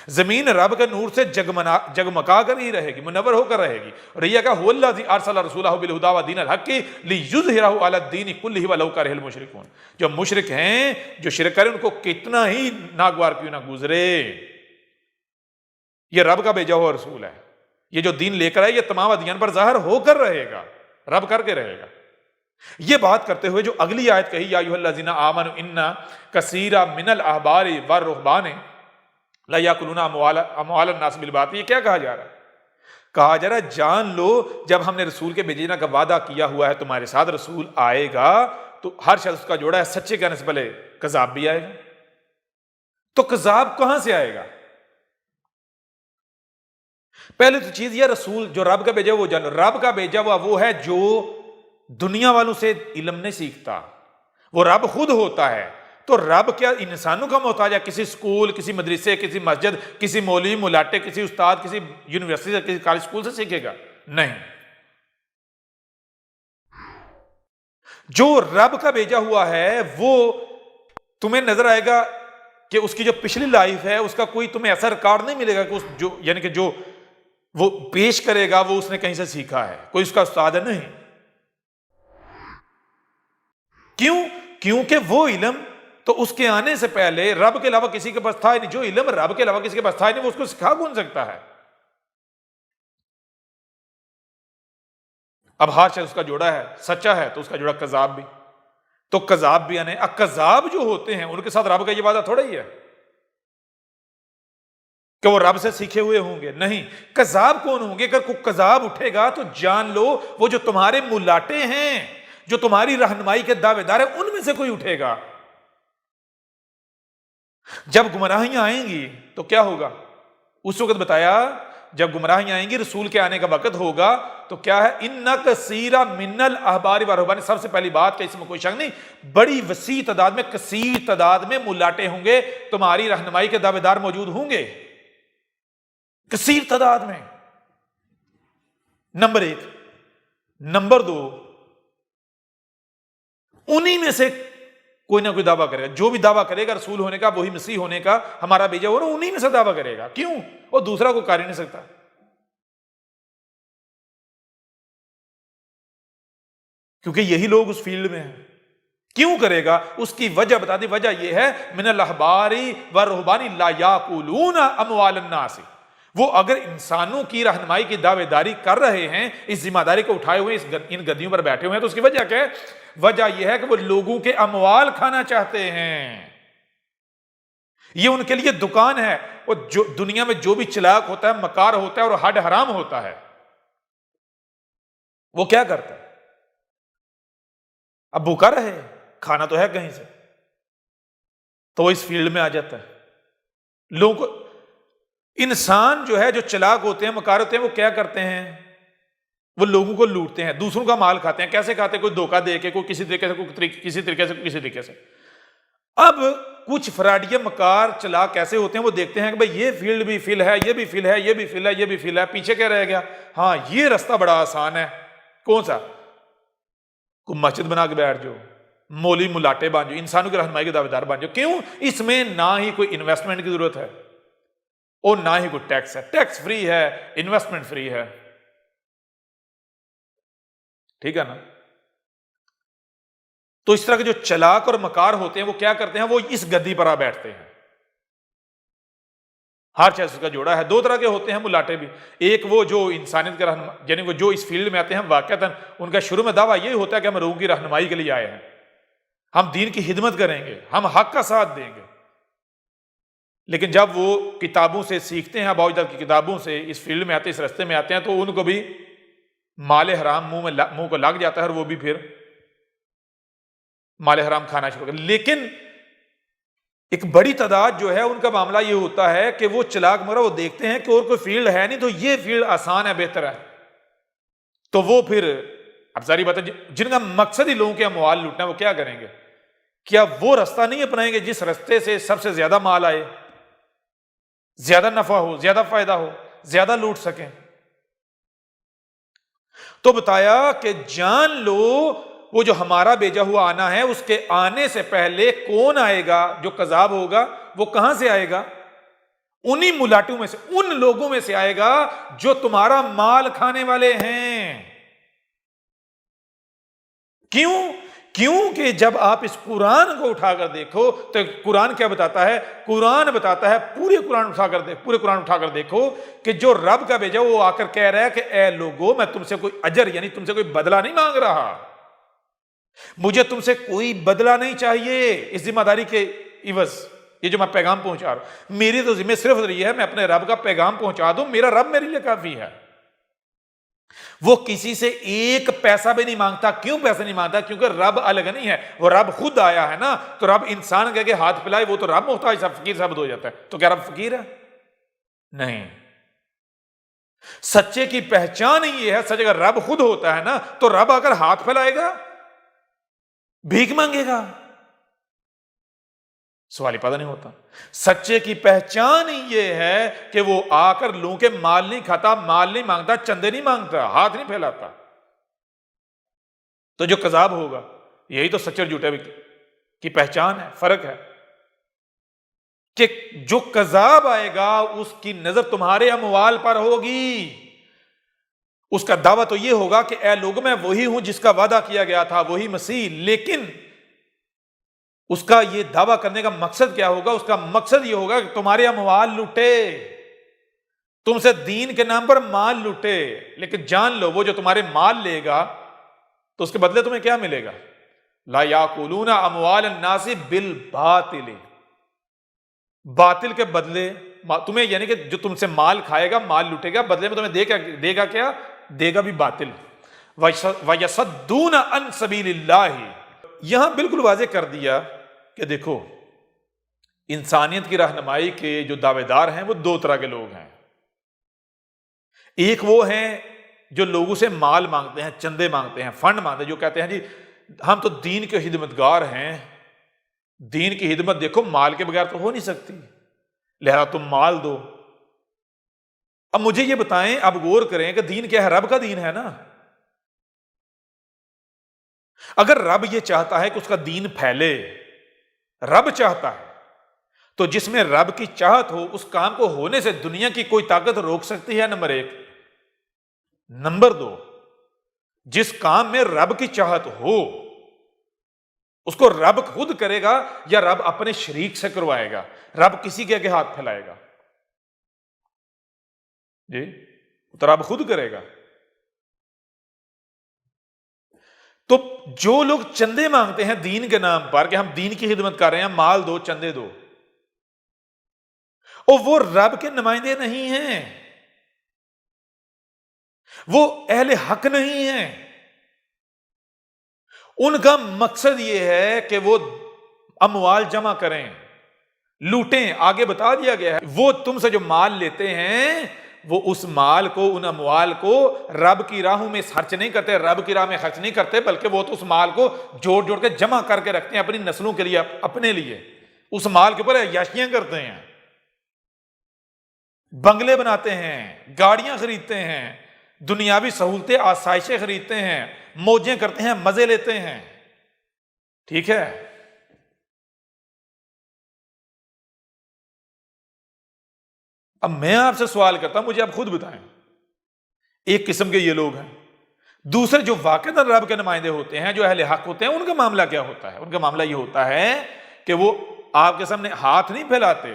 زمین رب کے نور سے جگمگا کر ہی رہے گی، منور ہو کر رہے گی۔ اور یہ کہا هو الذی ارسل رسولہ بالہدی ودین الحق لیظہرہ علی الدین کلہ ولو کرہ المشرکون۔ جو مشرک ہیں، جو شرک کریں، ان کو کتنا ہی ناگوار کیوں نہ گزرے، یہ رب کا بھیجا ہوا رسول ہے۔ یہ جو دین لے کر آئے یہ تمام ادیان پر ظاہر ہو کر رہے گا، رب کر کے رہے گا۔ یہ بات کرتے ہوئے جو اگلی آیت کہی یا ایھا الذین آمنوا ان کثیر من الاحبار والرہبان لا یاکلون اموال الناس بالباطل، یہ کیا کہا جا رہا ہے؟ کہا جا رہا ہے جان لو جب ہم نے رسول کے بھیجنے کا وعدہ کیا ہوا ہے تمہارے ساتھ، رسول آئے گا تو ہر شخص اس کا جوڑا ہے، سچے کہنے سے پہلے کذاب بھی آئے گا۔ تو کذاب کہاں سے آئے گا؟ پہلے تو چیز یہ رسول جو رب کا بھیجا وہ جانو، رب کا بھیجا ہوا وہ ہے جو دنیا والوں سے علم نہیں سیکھتا، وہ رب خود ہوتا ہے۔ تو رب کیا انسانوں کا محتاج ہے؟ کسی سکول، کسی مدرسے، کسی مسجد، کسی مولوی، ملاٹے، کسی استاد، کسی یونیورسٹی سے، کسی کالج سکول سے سیکھے گا؟ نہیں۔ جو رب کا بھیجا ہوا ہے وہ تمہیں نظر آئے گا کہ اس کی جو پچھلی لائف ہے اس کا کوئی تمہیں ایسا ریکارڈ نہیں ملے گا کہ اس جو یعنی کہ جو وہ پیش کرے گا وہ اس نے کہیں سے سیکھا ہے، کوئی اس کا استاد نہیں۔ کیوں؟ کیونکہ وہ علم تو اس کے آنے سے پہلے رب کے علاوہ کسی کے پاس تھا ہی نہیں۔ جو علم رب کے علاوہ کسی کے پاس تھا ہی نہیں، وہ اس کو سکھا کون سکتا ہے؟ اب ہر شخص اس کا جوڑا ہے، سچا ہے تو اس کا جوڑا کذاب بھی، تو کذاب بھی آنے۔ کذاب جو ہوتے ہیں ان کے ساتھ رب کا یہ وعدہ تھوڑا ہی ہے کہ وہ رب سے سیکھے ہوئے ہوں گے، نہیں۔ کذاب کون ہوں گے؟ اگر کوئی کذاب اٹھے گا تو جان لو وہ جو تمہارے ملاٹے ہیں، جو تمہاری رہنمائی کے دعوے دار ہیں، ان میں سے کوئی اٹھے گا۔ جب گمراہیاں آئیں گی تو کیا ہوگا؟ اس وقت بتایا جب گمراہیاں آئیں گی، رسول کے آنے کا وقت ہوگا تو کیا ہے؟ ان کثیرا من الاحبار والرہبان، سب سے پہلی بات کہ اس میں کوئی شک نہیں، بڑی وسیع تعداد میں، کثیر تعداد میں ملاٹے ہوں گے، تمہاری رہنمائی کے دعوے دار موجود ہوں گے، کثیر تعداد میں۔ نمبر ایک۔ نمبر دو، انہی میں سے کوئی نہ کوئی دعویٰ کرے گا، جو بھی دعویٰ کرے گا رسول ہونے کا، وہی مسیح ہونے کا، ہمارا بھیجا ہوا، انہی میں سے دعویٰ کرے گا۔ کیوں؟ وہ دوسرا کو کر ہی نہیں سکتا، کیونکہ یہی لوگ اس فیلڈ میں ہیں۔ کیوں کرے گا؟ اس کی وجہ بتا دی۔ وجہ یہ ہے من الاحبار والرہبان لا یاکلون اموال الناس، وہ اگر انسانوں کی رہنمائی کی دعوے داری کر رہے ہیں، اس ذمہ داری کو اٹھائے ہوئے ان گدیوں پر بیٹھے ہوئے ہیں، تو اس کی وجہ کیا ہے؟ وجہ یہ ہے کہ وہ لوگوں کے اموال کھانا چاہتے ہیں۔ یہ ان کے لیے دکان ہے۔ اور جو دنیا میں جو بھی چلاک ہوتا ہے، مکار ہوتا ہے اور حد حرام ہوتا ہے، وہ کیا کرتا ہے؟ اب بھوکا رہے، کھانا تو ہے کہیں سے، تو وہ اس فیلڈ میں آ جاتا ہے۔ لوگوں کو، انسان جو ہے، جو چلاک ہوتے ہیں، مکار ہوتے ہیں، وہ کیا کرتے ہیں؟ وہ لوگوں کو لوٹتے ہیں، دوسروں کا مال کھاتے ہیں۔ کیسے کھاتے ہیں؟ کوئی دھوکہ دے کے، کوئی کسی طریقے سے، کوئی کسی طریقے سے۔ اب کچھ فراڈیہ مکار چلاک ایسے ہوتے ہیں، وہ دیکھتے ہیں کہ بھئی یہ فیلڈ بھی فل ہے، یہ بھی فل ہے، یہ بھی فل ہے، یہ بھی فل ہے، پیچھے کیا رہ گیا؟ ہاں یہ رستہ بڑا آسان ہے۔ کون سا؟ کوئی مسجد بنا کے بیٹھ جاؤ، مولوی ملاٹے بن جاؤ، انسانوں کی رہنمائی کے دعوے دار بن جاؤ۔ کیوں؟ اس میں نہ ہی کوئی انویسٹمنٹ کی ضرورت ہے اور نہ ہی کوئی ٹیکس ہے، ٹیکس فری ہے، انویسٹمنٹ فری ہے۔ ٹھیک ہے نا؟ تو اس طرح کے جو چلاک اور مکار ہوتے ہیں، وہ کیا کرتے ہیں؟ وہ اس گدی پر آ بیٹھتے ہیں۔ ہر چیز کا جوڑا ہے۔ دو طرح کے ہوتے ہیں ملاٹے بھی، ایک وہ جو انسانیت کا رہنما، یعنی وہ جو اس فیلڈ میں آتے ہیں، واقعتاً ان کا شروع میں دعویٰ یہ ہوتا ہے کہ ہم لوگوں کی رہنمائی کے لیے آئے ہیں، ہم دین کی خدمت کریں گے، ہم حق کا ساتھ دیں گے۔ لیکن جب وہ کتابوں سے سیکھتے ہیں، ابو جہل کی کتابوں سے اس فیلڈ میں آتے ہیں، اس رستے میں آتے ہیں، تو ان کو بھی مال حرام منہ کو لگ جاتا ہے، اور وہ بھی پھر مال حرام کھانا شروع کر۔ لیکن ایک بڑی تعداد جو ہے ان کا معاملہ یہ ہوتا ہے کہ وہ چلاک مرا، وہ دیکھتے ہیں کہ اور کوئی فیلڈ ہے نہیں، تو یہ فیلڈ آسان ہے، بہتر ہے، تو وہ پھر، اب ظاہری بات ہے جن کا مقصد ہی لوگوں کے اموال لوٹنا ہے، وہ کیا کریں گے؟ کیا وہ رستہ نہیں اپنائیں گے جس رستے سے سب سے زیادہ مال آئے، زیادہ نفع ہو، زیادہ فائدہ ہو، زیادہ لوٹ سکیں؟ تو بتایا کہ جان لو وہ جو ہمارا بھیجا ہوا آنا ہے، اس کے آنے سے پہلے کون آئے گا؟ جو کذاب ہوگا، وہ کہاں سے آئے گا؟ انہی ملاٹوں میں سے، ان لوگوں میں سے آئے گا جو تمہارا مال کھانے والے ہیں۔ کیوں؟ کیونکہ جب آپ اس قرآن کو اٹھا کر دیکھو تو قرآن کیا بتاتا ہے؟ قرآن بتاتا ہے، پورے قرآن اٹھا کر دیکھو کہ جو رب کا بھیجا وہ آ کر کہہ رہا ہے کہ اے لوگو، میں تم سے کوئی اجر، یعنی تم سے کوئی بدلہ نہیں مانگ رہا، مجھے تم سے کوئی بدلہ نہیں چاہیے اس ذمہ داری کے عوض۔ یہ جو میں پیغام پہنچا رہا ہوں، میری تو ذمہ صرف یہ ہے میں اپنے رب کا پیغام پہنچا دوں، میرا رب میرے لیے کافی ہے۔ وہ کسی سے ایک پیسہ بھی نہیں مانگتا۔ کیوں پیسہ نہیں مانگتا؟ کیونکہ رب الگ نہیں ہے، وہ رب خود آیا ہے نا، تو رب انسان کہہ کے ہاتھ پلائے، وہ تو رب محتاج سا فقیر ثابت ہو جاتا ہے۔ تو کیا رب فقیر ہے؟ نہیں۔ سچے کی پہچان ہی یہ ہے، سچے کا رب خود ہوتا ہے نا، تو رب اگر ہاتھ پھیلائے گا، بھیک مانگے گا، سوال ہی پیدا نہیں ہوتا۔ سچے کی پہچان ہی یہ ہے کہ وہ آ کر لوگوں کے مال نہیں کھاتا، مال نہیں مانگتا، چندے نہیں مانگتا، ہاتھ نہیں پھیلاتا۔ تو جو کذاب ہوگا، یہی تو سچے اور جھوٹے کی پہچان ہے، فرق ہے۔ کہ جو کذاب آئے گا اس کی نظر تمہارے اموال پر ہوگی. اس کا دعویٰ تو یہ ہوگا کہ اے لوگ میں وہی ہوں جس کا وعدہ کیا گیا تھا، وہی مسیح. لیکن اس کا یہ دعویٰ کرنے کا مقصد کیا ہوگا؟ اس کا مقصد یہ ہوگا کہ تمہارے اموال لوٹے، تم سے دین کے نام پر مال لوٹے. لیکن جان لو وہ جو تمہارے مال لے گا تو اس کے بدلے تمہیں کیا ملے گا؟ لا یاکلون اموال الناس بالباطل، باطل کے بدلے تمہیں، یعنی کہ جو تم سے مال کھائے گا، مال لوٹے گا، بدلے میں تمہیں دے گا کیا؟ دے گا بھی باطل. وَيَصَدُّونَ عَن سَبِيلِ اللَّهِ. یہاں بالکل واضح کر دیا کہ دیکھو انسانیت کی رہنمائی کے جو دعوے دار ہیں وہ دو طرح کے لوگ ہیں. ایک وہ ہیں جو لوگوں سے مال مانگتے ہیں، چندے مانگتے ہیں، فنڈ مانگتے ہیں، جو کہتے ہیں جی ہم تو دین کے خدمتگار ہیں، دین کی خدمت دیکھو مال کے بغیر تو ہو نہیں سکتی، لہذا تم مال دو. اب مجھے یہ بتائیں، اب غور کریں کہ دین کیا ہے؟ رب کا دین ہے نا. اگر رب یہ چاہتا ہے کہ اس کا دین پھیلے، رب چاہتا ہے، تو جس میں رب کی چاہت ہو اس کام کو ہونے سے دنیا کی کوئی طاقت روک سکتی ہے؟ نمبر ایک. نمبر دو، جس کام میں رب کی چاہت ہو اس کو رب خود کرے گا یا رب اپنے شریک سے کروائے گا؟ رب کسی کے آگے ہاتھ پھیلائے گا؟ جی تو رب خود کرے گا. تو جو لوگ چندے مانگتے ہیں دین کے نام پر کہ ہم دین کی خدمت کر رہے ہیں، مال دو، چندے دو، اور وہ رب کے نمائندے نہیں ہیں، وہ اہل حق نہیں ہیں. ان کا مقصد یہ ہے کہ وہ اموال جمع کریں، لوٹیں. آگے بتا دیا گیا ہے وہ تم سے جو مال لیتے ہیں وہ اس مال کو، ان اموال کو رب کی راہوں میں خرچ نہیں کرتے، رب کی راہ میں خرچ نہیں کرتے، بلکہ وہ تو اس مال کو جوڑ جوڑ کے جمع کر کے رکھتے ہیں اپنی نسلوں کے لیے، اپنے لیے. اس مال کے اوپر عیاشیاں کرتے ہیں، بنگلے بناتے ہیں، گاڑیاں خریدتے ہیں، دنیاوی سہولتیں، آسائشیں خریدتے ہیں، موجیں کرتے ہیں، مزے لیتے ہیں. ٹھیک ہے. اب میں آپ سے سوال کرتا ہوں، مجھے آپ خود بتائیں. ایک قسم کے یہ لوگ ہیں. دوسرے جو واقعتاً رب کے نمائندے ہوتے ہیں، جو اہل حق ہوتے ہیں، ان کا معاملہ کیا ہوتا ہے؟ ان کا معاملہ یہ ہوتا ہے کہ وہ آپ کے سامنے ہاتھ نہیں پھیلاتے،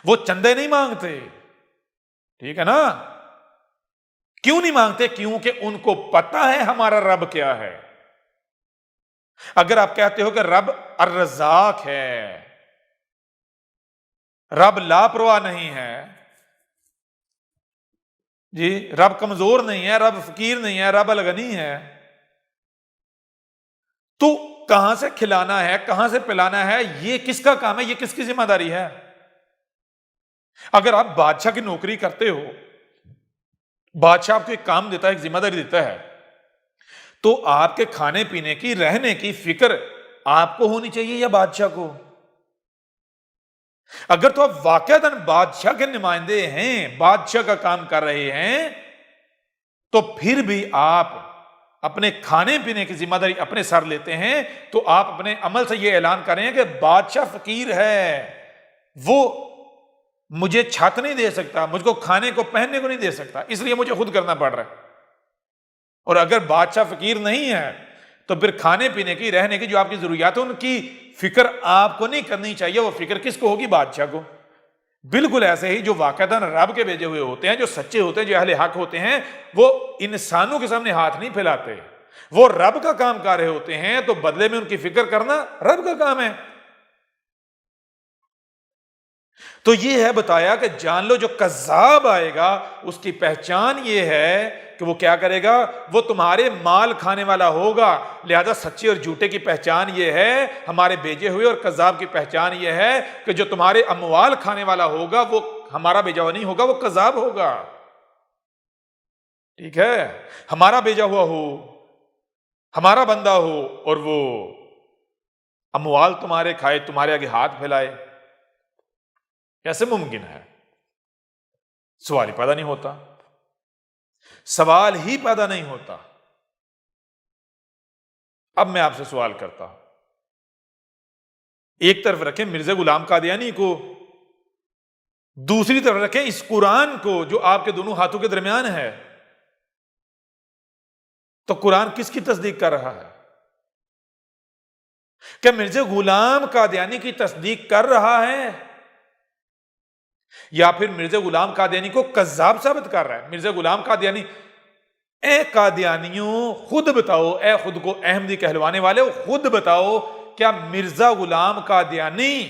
وہ چندے نہیں مانگتے. ٹھیک ہے نا؟ کیوں نہیں مانگتے؟ کیونکہ ان کو پتہ ہے ہمارا رب کیا ہے. اگر آپ کہتے ہو کہ رب الرزاق ہے، رب لاپرواہ نہیں ہے، جی رب کمزور نہیں ہے، رب فقیر نہیں ہے، رب الغنی ہے، تو کہاں سے کھلانا ہے، کہاں سے پلانا ہے؟ یہ کس کا کام ہے؟ یہ کس کی ذمہ داری ہے؟ اگر آپ بادشاہ کی نوکری کرتے ہو، بادشاہ آپ کو ایک کام دیتا ہے، ایک ذمہ داری دیتا ہے، تو آپ کے کھانے پینے کی، رہنے کی فکر آپ کو ہونی چاہیے یا بادشاہ کو؟ اگر تو آپ واقعتاً بادشاہ کے نمائندے ہیں، بادشاہ کا کام کر رہے ہیں، تو پھر بھی آپ اپنے کھانے پینے کی ذمہ داری اپنے سر لیتے ہیں، تو آپ اپنے عمل سے یہ اعلان کریں کہ بادشاہ فقیر ہے، وہ مجھے چھت نہیں دے سکتا، مجھ کو کھانے کو پہننے کو نہیں دے سکتا، اس لیے مجھے خود کرنا پڑ رہا ہے. اور اگر بادشاہ فقیر نہیں ہے تو پھر کھانے پینے کی، رہنے کی جو آپ کی ضروریات ہیں ان کی فکر آپ کو نہیں کرنی چاہیے. وہ فکر کس کو ہوگی؟ بادشاہ کو. بالکل ایسے ہی جو واقعتاً رب کے بھیجے ہوئے ہوتے ہیں، جو سچے ہوتے ہیں، جو اہل حق ہوتے ہیں، وہ انسانوں کے سامنے ہاتھ نہیں پھیلاتے، وہ رب کا کام کر رہے ہوتے ہیں، تو بدلے میں ان کی فکر کرنا رب کا کام ہے. تو یہ ہے بتایا کہ جان لو جو کذاب آئے گا اس کی پہچان یہ ہے کہ وہ کیا کرے گا؟ وہ تمہارے مال کھانے والا ہوگا. لہذا سچے اور جھوٹے کی پہچان یہ ہے، ہمارے بھیجے ہوئے، اور کذاب کی پہچان یہ ہے کہ جو تمہارے اموال کھانے والا ہوگا وہ ہمارا بھیجا ہوا نہیں ہوگا، وہ کذاب ہوگا. ٹھیک ہے؟ ہمارا بھیجا ہوا ہو، ہمارا بندہ ہو، اور وہ اموال تمہارے کھائے، تمہارے آگے ہاتھ پھیلائے، کیسے ممکن ہے؟ سوال ہی پیدا نہیں ہوتا، سوال ہی پیدا نہیں ہوتا. اب میں آپ سے سوال کرتا ہوں، ایک طرف رکھیں مرزا غلام قادیانی کو، دوسری طرف رکھیں اس قرآن کو جو آپ کے دونوں ہاتھوں کے درمیان ہے، تو قرآن کس کی تصدیق کر رہا ہے؟ کیا مرزا غلام قادیانی کی تصدیق کر رہا ہے یا پھر مرزا غلام قادیانی کو کذاب ثابت کر رہا ہے؟ مرزا غلام قادیانی، اے قادیانیوں خود بتاؤ، اے خود کو احمدی کہلوانے والے خود بتاؤ، کیا مرزا غلام قادیانی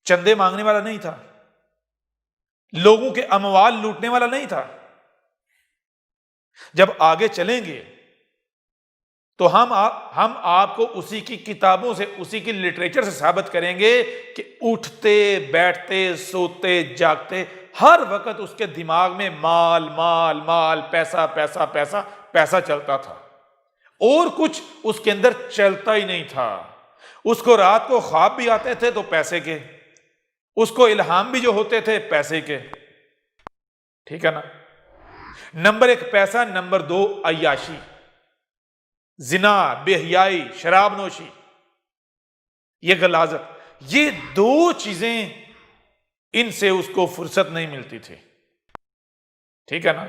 چندے مانگنے والا نہیں تھا؟ لوگوں کے اموال لوٹنے والا نہیں تھا؟ جب آگے چلیں گے تو ہم آپ کو اسی کی کتابوں سے، اسی کی لٹریچر سے ثابت کریں گے کہ اٹھتے بیٹھتے سوتے جاگتے ہر وقت اس کے دماغ میں مال مال مال، پیسہ پیسہ پیسہ پیسہ چلتا تھا، اور کچھ اس کے اندر چلتا ہی نہیں تھا۔ اس کو رات کو خواب بھی آتے تھے تو پیسے کے، اس کو الہام بھی جو ہوتے تھے پیسے کے، ٹھیک ہے نا؟ نمبر ایک پیسہ، نمبر دو عیاشی، زنا، بے حیائی، شراب نوشی، یہ غلاظت، یہ دو چیزیں ان سے اس کو فرصت نہیں ملتی تھی، ٹھیک ہے نا؟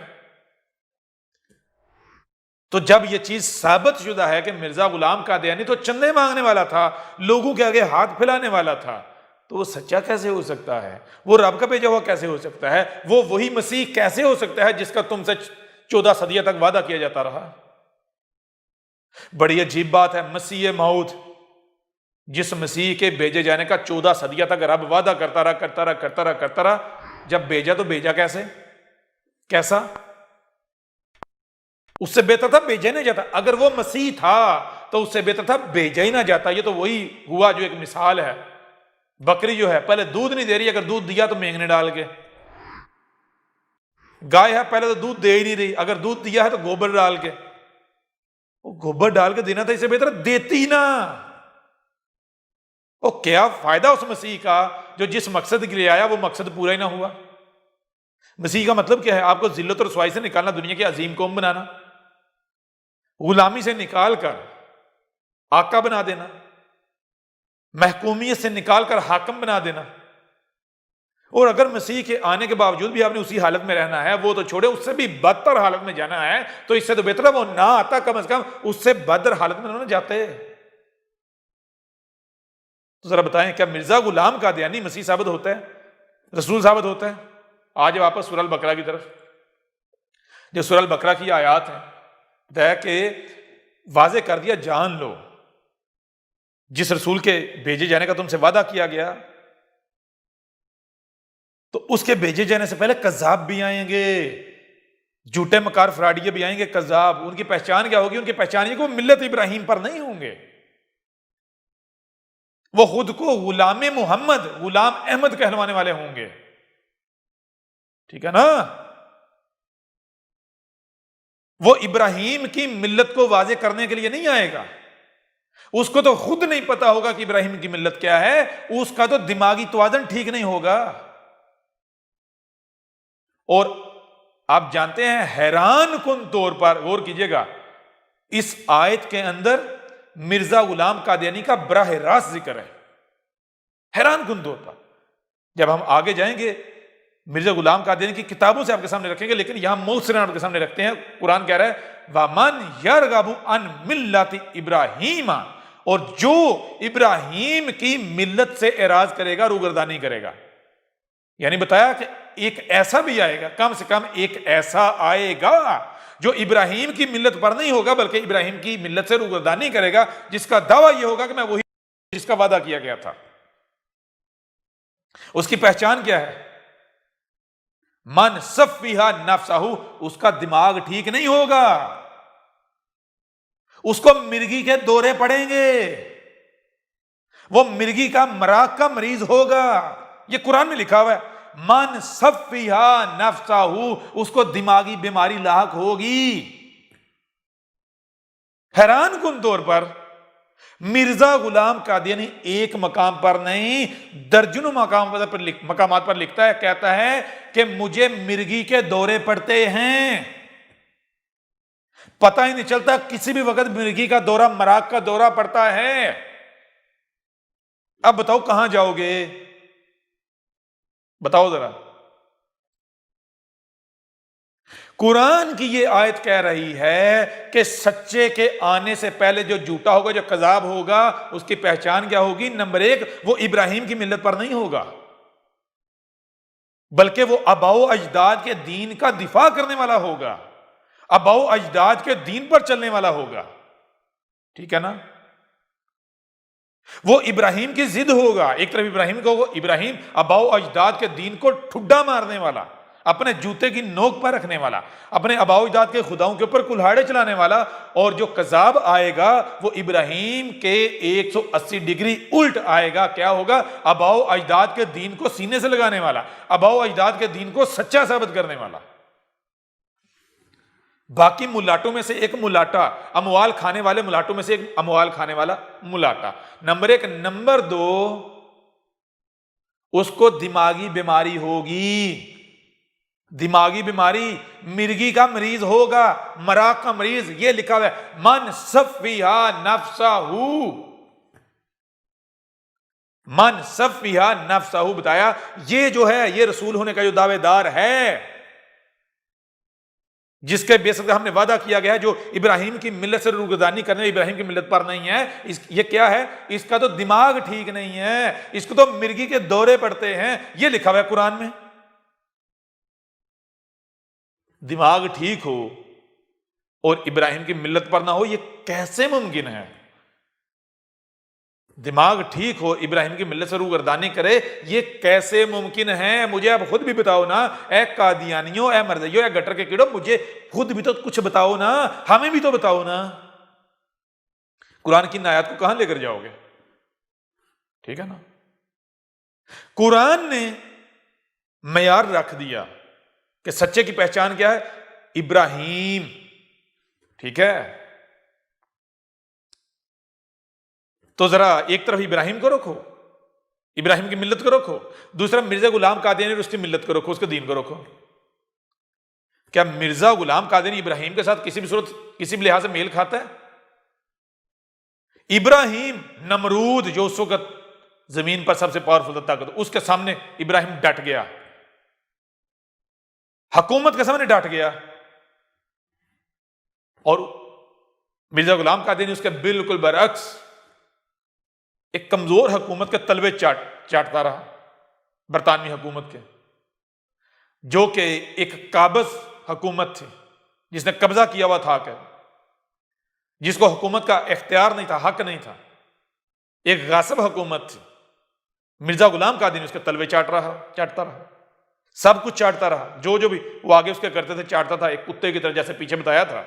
تو جب یہ چیز ثابت شدہ ہے کہ مرزا غلام قادیانی تو چندے مانگنے والا تھا، لوگوں کے آگے ہاتھ پھیلانے والا تھا، تو وہ سچا کیسے ہو سکتا ہے؟ وہ رب کا بھیجا ہوا کیسے ہو سکتا ہے؟ وہ وہی مسیح کیسے ہو سکتا ہے جس کا تم سے 14 صدیوں تک وعدہ کیا جاتا رہا؟ بڑی عجیب بات ہے، مسیح موعود، جس مسیح کے بھیجے جانے کا 14 صدیوں تک رب وعدہ کرتا رہا، جب بھیجا تو بھیجا کیسا؟ اس سے بہتر تھا بھیجا ہی نہ جاتا۔ اگر وہ مسیح تھا تو اس سے بہتر تھا بھیجا ہی نہ جاتا۔ یہ تو وہی ہوا جو ایک مثال ہے، بکری جو ہے پہلے دودھ نہیں دے رہی، اگر دودھ دیا تو مینگنے ڈال کے، گائے ہے پہلے تو دودھ دے ہی نہیں رہی، اگر دودھ دیا ہے تو گوبر ڈال کے، وہ گوبر ڈال کے دینا تھا، اس سے بہتر دیتی نا۔ وہ کیا فائدہ اس مسیح کا جو جس مقصد کے لیے آیا وہ مقصد پورا ہی نہ ہوا؟ مسیح کا مطلب کیا ہے؟ آپ کو ذلت اور رسوائی سے نکالنا، دنیا کی عظیم قوم بنانا، غلامی سے نکال کر آقا بنا دینا، محکومیت سے نکال کر حاکم بنا دینا۔ اور اگر مسیح کے آنے کے باوجود بھی آپ نے اسی حالت میں رہنا ہے، وہ تو چھوڑے، اس سے بھی بدتر حالت میں جانا ہے، تو اس سے تو بہتر ہے وہ نہ آتا، کم از کم اس سے بدتر حالت میں نہ جاتے۔ تو ذرا بتائیں، کیا مرزا غلام قادیانی مسیح ثابت ہوتا ہے، رسول ثابت ہوتا ہے؟ آج واپس سورہ البقرہ کی طرف، جو سورہ البقرہ کی آیات ہیں، بتایا کہ واضح کر دیا، جان لو جس رسول کے بھیجے جانے کا تم سے وعدہ کیا گیا، تو اس کے بھیجے جانے سے پہلے کذاب بھی آئیں گے، جھوٹے مکار فراڈیے بھی آئیں گے، کذاب۔ ان کی پہچان کیا ہوگی؟ ان کی پہچان یہ کہ وہ ملت ابراہیم پر نہیں ہوں گے، وہ خود کو غلام محمد، غلام احمد کہلوانے والے ہوں گے، ٹھیک ہے نا؟ وہ ابراہیم کی ملت کو واضح کرنے کے لیے نہیں آئے گا، اس کو تو خود نہیں پتا ہوگا کہ ابراہیم کی ملت کیا ہے، اس کا تو دماغی توازن ٹھیک نہیں ہوگا۔ اور آپ جانتے ہیں، حیران کن طور پر غور کیجئے گا، اس آیت کے اندر مرزا غلام قادیانی کا براہ راست ذکر ہے، حیران کن طور پر۔ جب ہم آگے جائیں گے مرزا غلام قادیانی کی کتابوں سے آپ کے سامنے رکھیں گے، لیکن یہاں موثراً آپ کے سامنے رکھتے ہیں۔ قرآن کہہ رہا ہے وَمَنْ يَرْغَبُ عَنْ مِلَّةِ إِبْرَاهِيمَ، اور جو ابراہیم کی ملت سے اعراض کرے گا، روگردانی کرے گا، یعنی بتایا کہ ایک ایسا بھی آئے گا، کم سے کم ایک ایسا آئے گا جو ابراہیم کی ملت پر نہیں ہوگا بلکہ ابراہیم کی ملت سے روگردانی کرے گا، جس کا دعویٰ یہ ہوگا کہ میں وہی جس کا وعدہ کیا گیا تھا۔ اس کی پہچان کیا ہے؟ من صفیہا نفسہ، اس کا دماغ ٹھیک نہیں ہوگا، اس کو مرگی کے دورے پڑیں گے، وہ مرگی کا مراق کا مریض ہوگا، یہ قرآن میں لکھا ہوا ہے۔ من صفیہا نفسہ، اس کو دماغی بیماری لاحق ہوگی۔ حیران کن طور پر مرزا غلام قادیانی ایک مقام پر نہیں، درجنوں مقامات پر لکھتا ہے، کہتا ہے کہ مجھے مرگی کے دورے پڑتے ہیں، پتہ ہی نہیں چلتا، کسی بھی وقت مرگی کا دورہ، مراق کا دورہ پڑتا ہے۔ اب بتاؤ کہاں جاؤ گے؟ بتاؤ ذرا۔ قرآن کی یہ آیت کہہ رہی ہے کہ سچے کے آنے سے پہلے جو جھوٹا ہوگا، جو کذاب ہوگا، اس کی پہچان کیا ہوگی؟ نمبر 1، وہ ابراہیم کی ملت پر نہیں ہوگا، بلکہ وہ آباء و اجداد کے دین کا دفاع کرنے والا ہوگا، آباء و اجداد کے دین پر چلنے والا ہوگا، ٹھیک ہے نا؟ وہ ابراہیم کی ضد ہوگا، ایک طرف ابراہیم کو، ابراہیم آباء و اجداد کے دین کو ٹھڈا مارنے والا، اپنے جوتے کی نوک پر رکھنے والا، اپنے آباء و اجداد کے خداؤں کے اوپر کلہاڑے چلانے والا، اور جو کذاب آئے گا وہ ابراہیم کے 180 ڈگری الٹ آئے گا۔ کیا ہوگا؟ آباء و اجداد کے دین کو سینے سے لگانے والا، آباء و اجداد کے دین کو سچا ثابت کرنے والا۔ باقی ملاٹوں میں سے ایک ملاٹا، اموال کھانے والے ملاٹوں میں سے ایک اموال کھانے والا ملاٹا، نمبر 1۔ نمبر 2، اس کو دماغی بیماری ہوگی، دماغی بیماری، مرگی کا مریض ہوگا، مراق کا مریض۔ یہ لکھا ہوا ہے من سفیہا نفسہ، من سفیہا نفسہ، بتایا یہ جو ہے، یہ رسول ہونے کا جو دعوے دار ہے، جس کے بیس پر ہم نے وعدہ کیا گیا ہے، جو ابراہیم کی ملت سے روگردانی کرنے، ابراہیم کی ملت پر نہیں ہے، یہ کیا ہے؟ اس کا تو دماغ ٹھیک نہیں ہے، اس کو تو مرگی کے دورے پڑتے ہیں۔ یہ لکھا ہوا ہے قرآن میں۔ دماغ ٹھیک ہو اور ابراہیم کی ملت پر نہ ہو، یہ کیسے ممکن ہے؟ دماغ ٹھیک ہو، ابراہیم کی ملت سے روگردانی کرے، یہ کیسے ممکن ہے؟ مجھے اب خود بھی بتاؤ نا، اے قادیانیوں، اے مرزیوں، اے گٹر کے کیڑوں، مجھے خود بھی تو کچھ بتاؤ نا، ہمیں بھی تو بتاؤ نا۔ قرآن کی ان آیات کو کہاں لے کر جاؤ گے؟ ٹھیک ہے نا؟ قرآن نے معیار رکھ دیا کہ سچے کی پہچان کیا ہے؟ ابراہیم، ٹھیک ہے؟ تو ذرا ایک طرف ابراہیم کو رکھو، ابراہیم کی ملت کو رکھو، دوسرا مرزا غلام قادیانی اور اس کی ملت کو رکھو، اس کے دین کو رکھو۔ کیا مرزا غلام قادیانی ابراہیم کے ساتھ کسی بھی صورت، کسی بھی لحاظ سے میل کھاتا ہے؟ ابراہیم، نمرود جو اس وقت زمین پر سب سے پاورفل طاقت، اس کے سامنے ابراہیم ڈٹ گیا، حکومت کے سامنے ڈٹ گیا، اور مرزا غلام قادیانی اس کے بالکل برعکس ایک کمزور حکومت کے تلوے چاٹتا رہا، برطانوی حکومت کے، جو کہ ایک قابض حکومت تھی، جس نے قبضہ کیا ہوا تھا، کہ جس کو حکومت کا اختیار نہیں تھا، حق نہیں تھا، ایک غاصب حکومت تھی۔ مرزا غلام قادیانی اس کے تلوے چاٹتا رہا، سب کچھ چاٹتا رہا، جو بھی وہ آگے اس کے کرتے تھے چاٹتا تھا، ایک کتے کی طرح، جیسے پیچھے بتایا تھا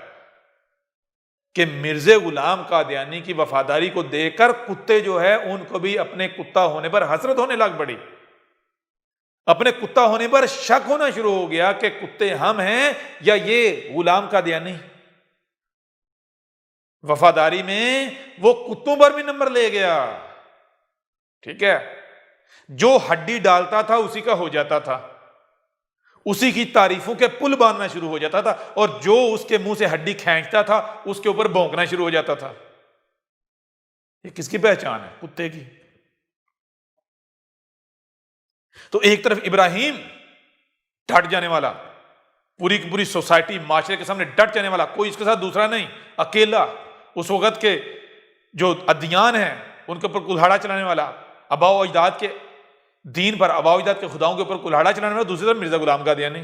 کہ مرزا غلام قادیانی کی وفاداری کو دیکھ کر کتے جو ہے ان کو بھی اپنے کتا ہونے پر حسرت ہونے لگ پڑی، اپنے کتا ہونے پر شک ہونا شروع ہو گیا کہ کتے ہم ہیں یا یہ غلام قادیانی۔ وفاداری میں وہ کتوں پر بھی نمبر لے گیا، ٹھیک ہے؟ جو ہڈی ڈالتا تھا اسی کا ہو جاتا تھا، اسی کی تعریفوں کے پل باندھنا شروع ہو جاتا تھا، اور جو اس کے منہ سے ہڈی کھینچتا تھا اس کے اوپر بھونکنا شروع ہو جاتا تھا۔ یہ کس کی پہچان ہے؟ کتے کی۔ تو ایک طرف ابراہیم ڈٹ جانے والا، پوری کی پوری سوسائٹی، معاشرے کے سامنے ڈٹ جانے والا، کوئی اس کے ساتھ دوسرا نہیں، اکیلا، اس وقت کے جو ادیان ہیں ان کے اوپر کلہاڑا چلانے والا، آباء و اجداد کے دین پر، آباء و اجداد کے خداؤں کے اوپر کلہاڑا چلانے والا، دوسری طرف مرزا غلام قادیانی،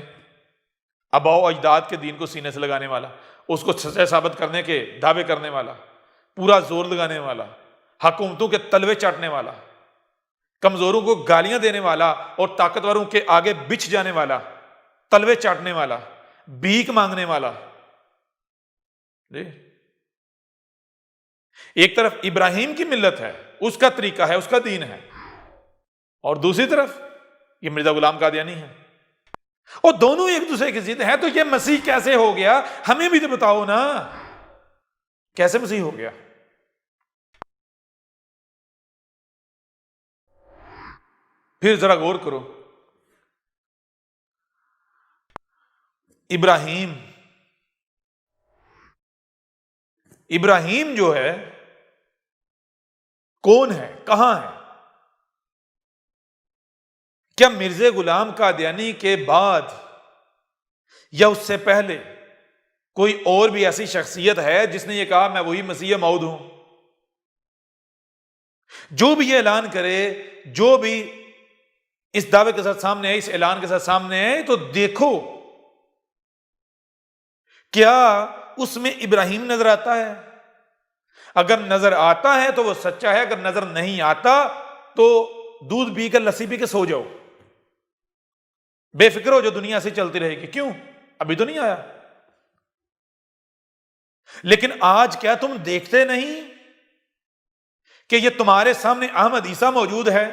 آباء و اجداد کے دین کو سینے سے لگانے والا، اس کو سچا ثابت کرنے کے دعوے کرنے والا، پورا زور لگانے والا، حکومتوں کے تلوے چاٹنے والا، کمزوروں کو گالیاں دینے والا اور طاقتوروں کے آگے بچھ جانے والا، تلوے چاٹنے والا، بھیک مانگنے والا۔ ایک طرف ابراہیم کی ملت ہے، اس کا طریقہ ہے، اس کا دین ہے، اور دوسری طرف یہ مرزا غلام قادیانی ہے، اور دونوں ایک دوسرے کی ضد ہیں۔ تو یہ مسیح کیسے ہو گیا؟ ہمیں بھی تو بتاؤ نا، کیسے مسیح ہو گیا؟ پھر ذرا غور کرو، ابراہیم جو ہے کون ہے، کہاں ہے؟ کیا مرزا غلام قادیانی کے بعد یا اس سے پہلے کوئی اور بھی ایسی شخصیت ہے جس نے یہ کہا میں وہی مسیح موعود ہوں؟ جو بھی یہ اعلان کرے، جو بھی اس دعوے کے ساتھ سامنے آئے، اس اعلان کے ساتھ سامنے آئے، تو دیکھو کیا اس میں ابراہیم نظر آتا ہے؟ اگر نظر آتا ہے تو وہ سچا ہے، اگر نظر نہیں آتا تو دودھ پی کر لسی پی کے سو جاؤ، بے فکر ہو جو دنیا سے چلتی رہے گی۔ کیوں؟ ابھی تو نہیں آیا۔ لیکن آج کیا تم دیکھتے نہیں کہ یہ تمہارے سامنے احمد عیسیٰ موجود ہے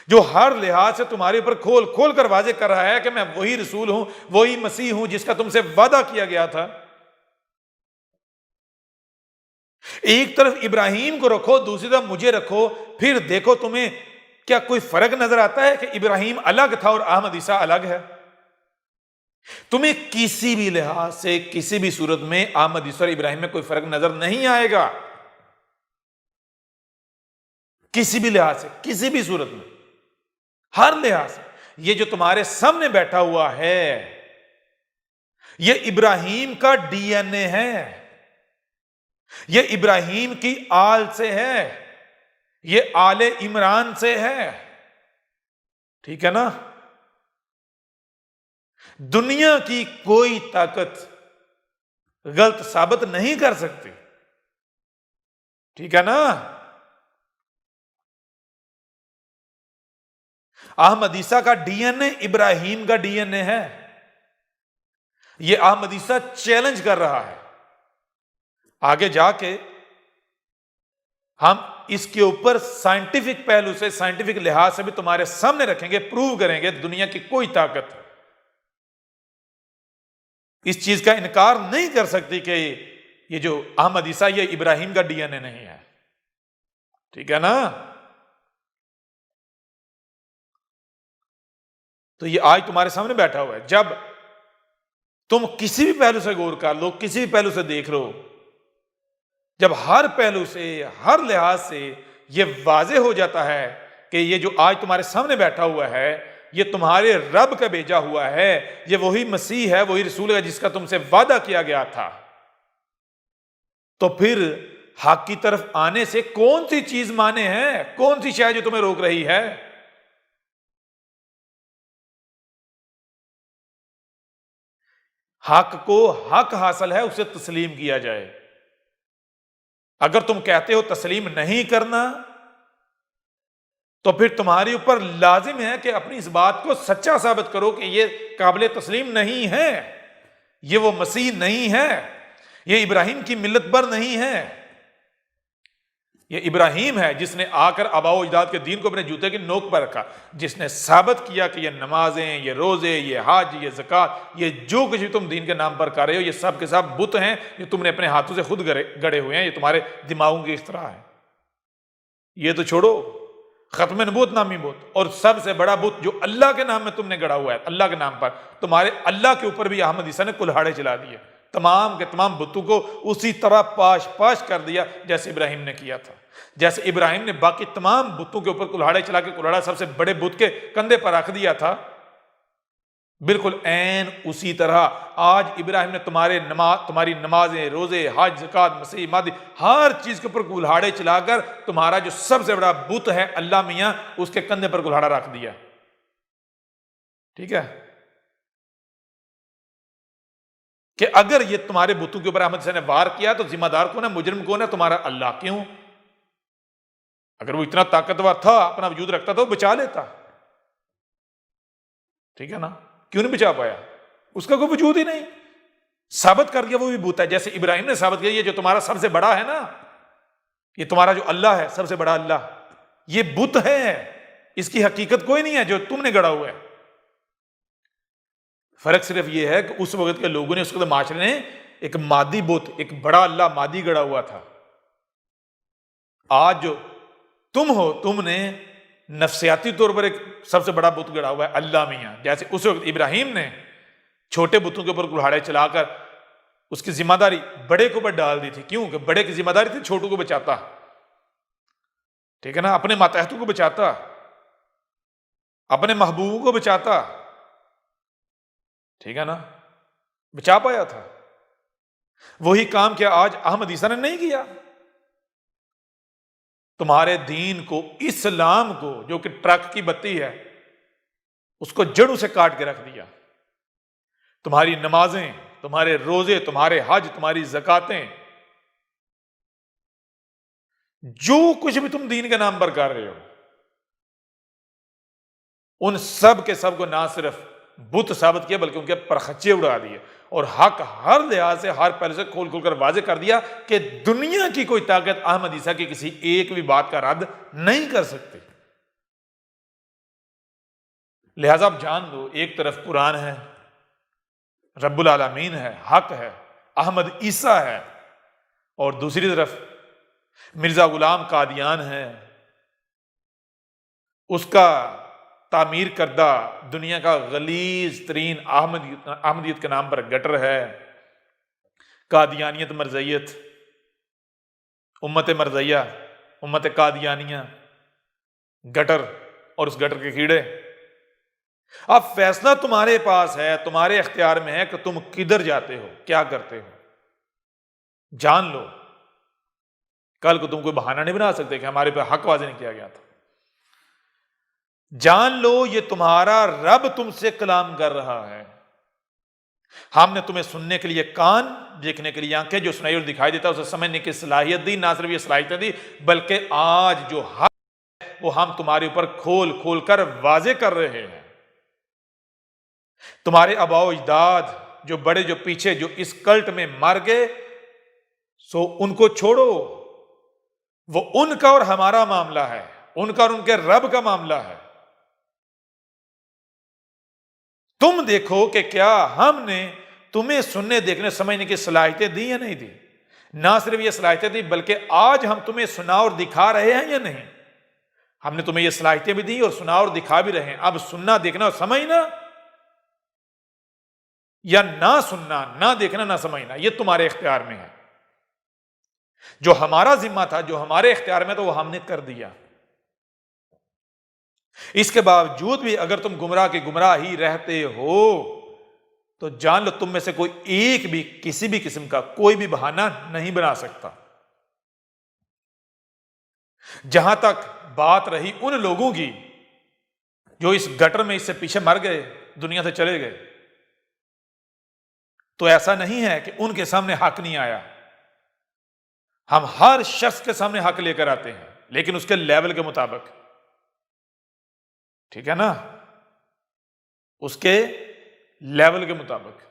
جو ہر لحاظ سے تمہارے اوپر کھول کھول کر واضح کر رہا ہے کہ میں وہی رسول ہوں، وہی مسیح ہوں جس کا تم سے وعدہ کیا گیا تھا۔ ایک طرف ابراہیم کو رکھو، دوسری طرف مجھے رکھو، پھر دیکھو تمہیں کیا کوئی فرق نظر آتا ہے کہ ابراہیم الگ تھا اور احمد عیسیٰ الگ ہے؟ تمہیں کسی بھی لحاظ سے، کسی بھی صورت میں احمد عیسیٰ اور ابراہیم میں کوئی فرق نظر نہیں آئے گا، کسی بھی لحاظ سے، کسی بھی صورت میں، ہر لحاظ سے۔ یہ جو تمہارے سامنے بیٹھا ہوا ہے یہ ابراہیم کا ڈی این اے ہے، یہ ابراہیم کی آل سے ہے، یہ آل عمران سے ہے، ٹھیک ہے نا؟ دنیا کی کوئی طاقت غلط ثابت نہیں کر سکتی، ٹھیک ہے نا؟ احمد عیسیٰ کا ڈی این اے ابراہیم کا ڈی این اے ہے۔ یہ احمد عیسیٰ چیلنج کر رہا ہے۔ آگے جا کے ہم اس کے اوپر سائنٹیفک پہلو سے، سائنٹیفک لحاظ سے بھی تمہارے سامنے رکھیں گے، پروو کریں گے دنیا کی کوئی طاقت اس چیز کا انکار نہیں کر سکتی کہ یہ جو احمد عیسیٰ یہ ابراہیم کا ڈی این اے نہیں ہے، ٹھیک ہے نا؟ تو یہ آج تمہارے سامنے بیٹھا ہوا ہے۔ جب تم کسی بھی پہلو سے غور کر لو، کسی بھی پہلو سے دیکھ لو، جب ہر پہلو سے، ہر لحاظ سے یہ واضح ہو جاتا ہے کہ یہ جو آج تمہارے سامنے بیٹھا ہوا ہے یہ تمہارے رب کا بھیجا ہوا ہے، یہ وہی مسیح ہے، وہی رسول ہے جس کا تم سے وعدہ کیا گیا تھا، تو پھر حق کی طرف آنے سے کون سی چیز مانے ہیں؟ کون سی شے جو تمہیں روک رہی ہے؟ حق کو حق حاصل ہے، اسے تسلیم کیا جائے۔ اگر تم کہتے ہو تسلیم نہیں کرنا تو پھر تمہارے اوپر لازم ہے کہ اپنی اس بات کو سچا ثابت کرو کہ یہ قابل تسلیم نہیں ہے، یہ وہ مسیح نہیں ہے، یہ ابراہیم کی ملت پر نہیں ہے۔ یہ ابراہیم ہے جس نے آ کر آباء و اجداد کے دین کو اپنے جوتے کی نوک پر رکھا، جس نے ثابت کیا کہ یہ نمازیں، یہ روزے، یہ حج، یہ زکوٰۃ، یہ جو کچھ بھی تم دین کے نام پر کر رہے ہو یہ سب کے سب بت ہیں جو تم نے اپنے ہاتھوں سے خود گڑے ہوئے ہیں، یہ تمہارے دماغوں کی اختراع ہے۔ یہ تو چھوڑو، ختم نبوت نامی بت، اور سب سے بڑا بت جو اللہ کے نام میں تم نے گڑا ہوا ہے، اللہ کے نام پر، تمہارے اللہ کے اوپر بھی احمد عیسیٰ نے کلہاڑے چلا دیے، تمام کے تمام بتوں کو اسی طرح پاش پاش کر دیا جیسے ابراہیم نے کیا تھا۔ جیسے ابراہیم نے باقی تمام بتوں کے اوپر کلہاڑے چلا کے کلہاڑا سب سے بڑے بت کے کندھے پر رکھ دیا تھا، بالکل عین اسی طرح آج ابراہیم نے تمہاری نمازیں، روزے، حج، زکوٰۃ، مسیح، مادی، ہر چیز کے اوپر کلہاڑے چلا کر تمہارا جو سب سے بڑا بت ہے اللہ میاں، اس کے کندھے پر کلہاڑا رکھ دیا، ٹھیک ہے؟ کہ اگر یہ تمہارے بتوں کے اوپر احمد عیسیٰ نے وار کیا تو ذمہ دار کون ہے، مجرم کون ہے؟ تمہارا اللہ۔ کیوں؟ اگر وہ اتنا طاقتور تھا، اپنا وجود رکھتا تو بچا لیتا، ٹھیک ہے نا؟ کیوں نہیں بچا پایا؟ اس کا کوئی وجود ہی نہیں، ثابت کر دیا وہ بھی بت ہے، جیسے ابراہیم نے ثابت کیا یہ جو تمہارا سب سے بڑا ہے نا، یہ تمہارا جو اللہ ہے سب سے بڑا اللہ، یہ بت ہے، اس کی حقیقت کوئی نہیں ہے جو تم نے گڑا ہوا ہے۔ فرق صرف یہ ہے کہ اس وقت کے لوگوں نے، اس وقت معاشرے نے ایک مادی بت، ایک بڑا اللہ مادی گڑا ہوا تھا۔ آج جو تم ہو، تم نے نفسیاتی طور پر ایک سب سے بڑا بت گڑا ہوا ہے اللہ میاں، جیسے اس وقت ابراہیم نے چھوٹے بتوں کے اوپر کلہاڑے چلا کر اس کی ذمہ داری بڑے کے اوپر ڈال دی تھی۔ کیوں کہ بڑے کی ذمہ داری تھی چھوٹوں کو بچاتا، ٹھیک ہے نا، اپنے ماتحتوں کو بچاتا۔ اپنے محبوب کو بچاتا، ٹھیک ہے نا، بچا پایا تھا۔ وہی کام کیا آج احمد عیسیٰ نے نہیں کیا؟ تمہارے دین کو، اسلام کو، جو کہ ٹرک کی بتی ہے، اس کو جڑوں سے کاٹ کے رکھ دیا۔ تمہاری نمازیں، تمہارے روزے، تمہارے حج، تمہاری زکاتیں، جو کچھ بھی تم دین کے نام پر کر رہے ہو، ان سب کے سب کو نہ صرف بت ثابت کیا بلکہ ان کے پرخچے اڑا دیے، اور حق ہر لحاظ سے، ہر پہلو سے کھول کھول کر واضح کر دیا کہ دنیا کی کوئی طاقت احمد عیسیٰ کی کسی ایک بھی بات کا رد نہیں کر سکتی۔ لہذا اب جان دو، ایک طرف قرآن ہے، رب العالمین ہے، حق ہے، احمد عیسیٰ ہے، اور دوسری طرف مرزا غلام قادیان ہے، اس کا تعمیر کردہ دنیا کا غلیظ ترین احمدیت کے نام پر گٹر ہے، قادیانیت مرزیت، امت مرزیہ، امت قادیانیہ، گٹر اور اس گٹر کے کیڑے۔ اب فیصلہ تمہارے پاس ہے، تمہارے اختیار میں ہے کہ تم کدھر جاتے ہو، کیا کرتے ہو۔ جان لو، کل کو تم کوئی بہانہ نہیں بنا سکتے کہ ہمارے پہ حق واضح نہیں کیا گیا تھا۔ جان لو یہ تمہارا رب تم سے کلام کر رہا ہے۔ ہم نے تمہیں سننے کے لیے کان، دیکھنے کے لیے آنکھیں، جو سنائی اور دکھائی دیتا ہے اسے سمجھنے کی صلاحیت دی، نہ صرف یہ صلاحیت دی بلکہ آج جو حق ہے وہ ہم تمہارے اوپر کھول کھول کر واضح کر رہے ہیں۔ تمہارے آباء و اجداد جو بڑے، جو پیچھے، جو اس کلٹ میں مر گئے، سو ان کو چھوڑو، وہ ان کا اور ہمارا معاملہ ہے، ان کا اور ان کے رب کا معاملہ ہے۔ تم دیکھو کہ کیا ہم نے تمہیں سننے، دیکھنے، سمجھنے کی صلاحیتیں دی یا نہیں دی۔ نہ صرف یہ صلاحیتیں دی بلکہ آج ہم تمہیں سنا اور دکھا رہے ہیں یا نہیں۔ ہم نے تمہیں یہ صلاحیتیں بھی دی اور سنا اور دکھا بھی رہے ہیں۔ اب سننا، دیکھنا اور سمجھنا، یا نہ سننا، نہ دیکھنا، نہ سمجھنا، یہ تمہارے اختیار میں ہے۔ جو ہمارا ذمہ تھا، جو ہمارے اختیار میں تھا، وہ ہم نے کر دیا۔ اس کے باوجود بھی اگر تم گمراہ کی گمراہ ہی رہتے ہو تو جان لو تم میں سے کوئی ایک بھی کسی بھی قسم کا کوئی بھی بہانہ نہیں بنا سکتا۔ جہاں تک بات رہی ان لوگوں کی جو اس گٹر میں اس سے پیچھے مر گئے، دنیا سے چلے گئے، تو ایسا نہیں ہے کہ ان کے سامنے حق نہیں آیا۔ ہم ہر شخص کے سامنے حق لے کر آتے ہیں، لیکن اس کے لیول کے مطابق، ٹھیک ہے نا، اس کے لیول کے مطابق۔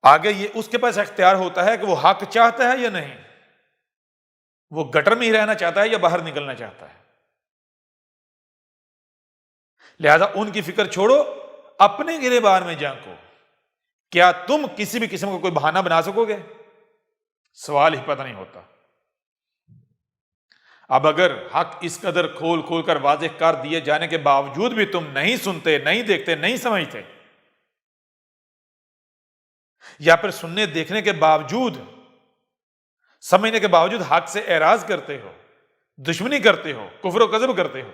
آگے یہ اس کے پاس اختیار ہوتا ہے کہ وہ حق چاہتا ہے یا نہیں، وہ گٹر میں ہی رہنا چاہتا ہے یا باہر نکلنا چاہتا ہے۔ لہذا ان کی فکر چھوڑو، اپنے گریبان میں جھانکو۔ کیا تم کسی بھی قسم کا کوئی بہانہ بنا سکو گے؟ سوال ہی پتہ نہیں ہوتا۔ اب اگر حق اس قدر کھول کھول کر واضح کر دیے جانے کے باوجود بھی تم نہیں سنتے، نہیں دیکھتے، نہیں سمجھتے، یا پھر سننے دیکھنے کے باوجود، سمجھنے کے باوجود حق سے اعراض کرتے ہو، دشمنی کرتے ہو، کفر و کذب کرتے ہو،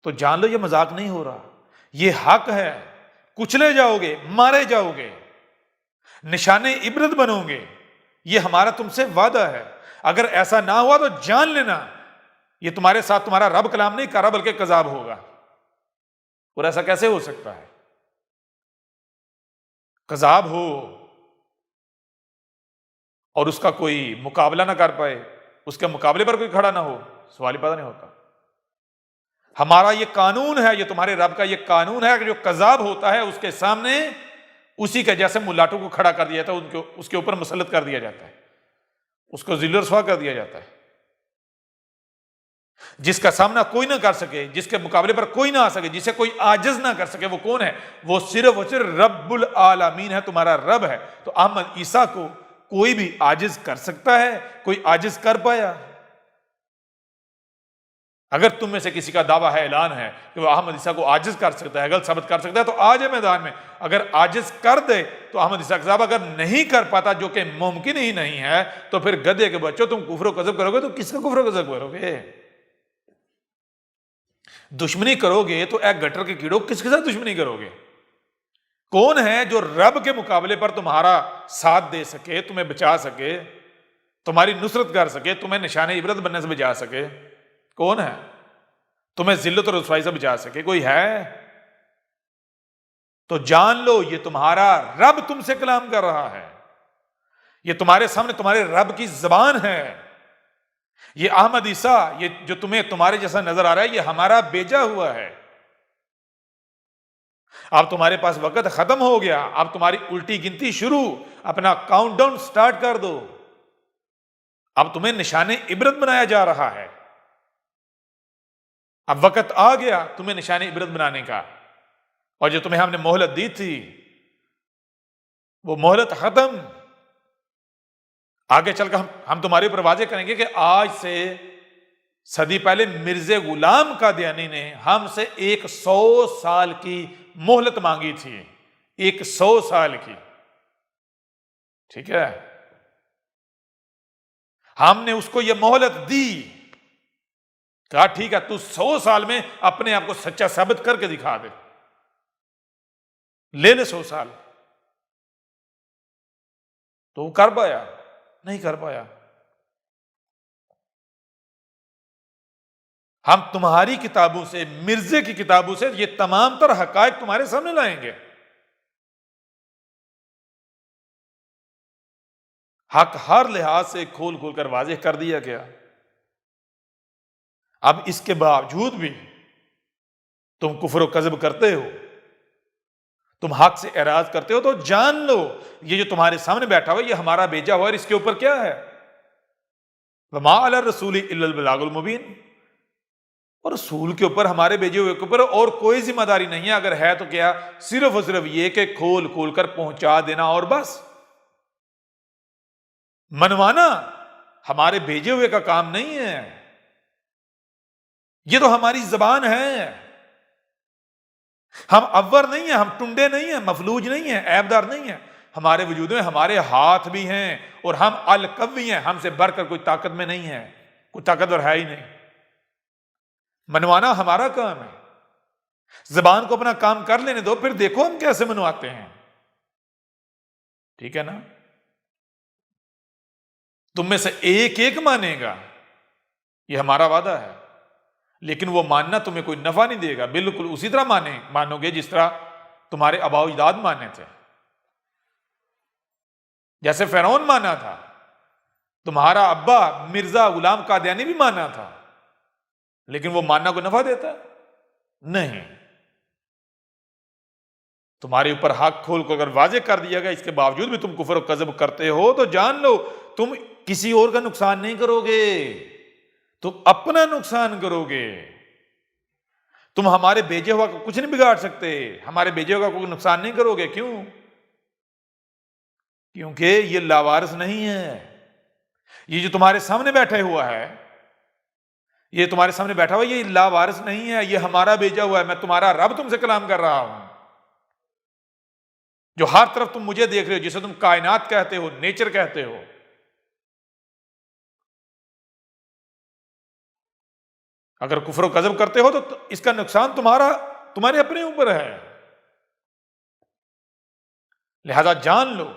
تو جان لو یہ مذاق نہیں ہو رہا، یہ حق ہے۔ کچلے جاؤ گے، مارے جاؤ گے، نشانے عبرت بنو گے، یہ ہمارا تم سے وعدہ ہے۔ اگر ایسا نہ ہوا تو جان لینا یہ تمہارے ساتھ تمہارا رب کلام نہیں کر رہا بلکہ کذاب ہوگا۔ اور ایسا کیسے ہو سکتا ہے؟ کذاب ہو اور اس کا کوئی مقابلہ نہ کر پائے، اس کے مقابلے پر کوئی کھڑا نہ ہو، سوال ہی پتہ نہیں ہوتا۔ ہمارا یہ قانون ہے، یہ تمہارے رب کا یہ قانون ہے کہ جو کذاب ہوتا ہے اس کے سامنے اسی کے جیسے ملاٹوں کو کھڑا کر دیا جاتا ہے، اس کے اوپر مسلط کر دیا جاتا ہے، اس کو ذل و رسوا کر دیا جاتا ہے۔ جس کا سامنا کوئی نہ کر سکے، جس کے مقابلے پر کوئی نہ آ سکے، جسے کوئی عاجز نہ کر سکے، وہ کون ہے؟ وہ صرف اور صرف رب العالمین ہے، تمہارا رب ہے۔ تو احمد عیسیٰ کو کوئی بھی عاجز کر سکتا ہے؟ کوئی عاجز کر پایا؟ اگر تم میں سے کسی کا دعویٰ ہے، اعلان ہے کہ وہ احمد عیسیٰ کو عاجز کر سکتا ہے، غلط ثابت کر سکتا ہے، تو آ جائے میدان میں۔ اگر عاجز کر دے تو احمد عیسیٰ کا صاحب، اگر نہیں کر پاتا جو کہ ممکن ہی نہیں ہے، تو پھر گدھے کے بچوں تم کفر و کذب کرو گے تو کس کا کفر و کذب کرو گے؟ دشمنی کرو گے تو اے گٹر کے کیڑوں کس کے ساتھ دشمنی کرو گے؟ کون ہے جو رب کے مقابلے پر تمہارا ساتھ دے سکے، تمہیں بچا سکے، تمہاری نصرت کر سکے، تمہیں نشان عبرت بننے سے بچا سکے؟ کون ہے؟ تمہیں ذلت اور رسوائی سے بچا سکے؟ کوئی ہے؟ تو جان لو یہ تمہارا رب تم سے کلام کر رہا ہے، یہ تمہارے سامنے تمہارے رب کی زبان ہے۔ یہ احمد عیسیٰ، یہ جو تمہیں تمہارے جیسا نظر آ رہا ہے، یہ ہمارا بھیجا ہوا ہے۔ اب تمہارے پاس وقت ختم ہو گیا، اب تمہاری الٹی گنتی شروع، اپنا کاؤنٹ ڈاؤن سٹارٹ کر دو۔ اب تمہیں نشان عبرت بنایا جا رہا ہے، اب وقت آ گیا تمہیں نشان عبرت بنانے کا، اور جو تمہیں ہم نے مہلت دی تھی وہ مہلت ختم۔ آگے چل کر ہم تمہارے اوپر واضح کریں گے کہ آج سے صدی پہلے مرزا غلام قادیانی نے ہم سے 100 سال کی مہلت مانگی تھی، 100 سال کی، ٹھیک ہے؟ ہم نے اس کو یہ مہلت دی، کہا ٹھیک ہے تو 100 سال میں اپنے آپ کو سچا ثابت کر کے دکھا دے، لے لے 100 سال۔ تو وہ کر پایا؟ نہیں کر پایا۔ ہم تمہاری کتابوں سے، مرزے کی کتابوں سے یہ تمام تر حقائق تمہارے سامنے لائیں گے۔ حق ہر لحاظ سے کھول کھول کر واضح کر دیا گیا۔ اب اس کے باوجود بھی تم کفر و کذب کرتے ہو، تم حق سے اعراض کرتے ہو، تو جان لو یہ جو تمہارے سامنے بیٹھا ہوا یہ ہمارا بھیجا ہوا ہے، اور اس کے اوپر کیا ہے؟ وما علی الرسول الا البلاغ المبین، اور رسول کے اوپر، ہمارے بھیجے ہوئے کے اوپر اور کوئی ذمہ داری نہیں ہے، اگر ہے تو کیا؟ صرف اور صرف یہ کہ کھول کھول کر پہنچا دینا اور بس۔ منوانا ہمارے بھیجے ہوئے کا کام نہیں ہے، یہ تو ہماری زبان ہے۔ ہم عور نہیں ہیں، ہم ٹنڈے نہیں ہیں، مفلوج نہیں ہیں، عیب دار نہیں ہیں، ہمارے وجود میں ہمارے ہاتھ بھی ہیں، اور ہم القوی ہیں، ہم سے بڑھ کر کوئی طاقت میں نہیں ہے، کوئی طاقتور ہے ہی نہیں۔ منوانا ہمارا کام ہے، زبان کو اپنا کام کر لینے دو، پھر دیکھو ہم کیسے منواتے ہیں، ٹھیک ہے نا؟ تم میں سے ایک ایک مانے گا، یہ ہمارا وعدہ ہے، لیکن وہ ماننا تمہیں کوئی نفع نہیں دے گا، بالکل اسی طرح مانو گے جس طرح تمہارے آباء و اجداد مانے تھے۔ جیسے فرعون مانا تھا، تمہارا ابا مرزا غلام قادیانی بھی مانا تھا، لیکن وہ ماننا کو نفع دیتا نہیں۔ تمہارے اوپر حق کھول کر واضح کر دیا گیا، اس کے باوجود بھی تم کفر و کذب کرتے ہو، تو جان لو تم کسی اور کا نقصان نہیں کرو گے، تم اپنا نقصان کرو گے۔ تم ہمارے بھیجے ہوا کو کچھ نہیں بگاڑ سکتے، ہمارے بھیجے ہوا کو کوئی نقصان نہیں کرو گے۔ کیوں؟ کیونکہ یہ لاوارث نہیں ہے، یہ جو تمہارے سامنے بیٹھا ہوا ہے، یہ تمہارے سامنے بیٹھا ہوا یہ لاوارث نہیں ہے، یہ ہمارا بھیجا ہوا ہے۔ میں تمہارا رب تم سے کلام کر رہا ہوں، جو ہر طرف تم مجھے دیکھ رہے ہو، جسے تم کائنات کہتے ہو، نیچر کہتے ہو۔ اگر کفر و کذب کرتے ہو تو اس کا نقصان تمہارے اپنے اوپر ہے۔ لہذا جان لو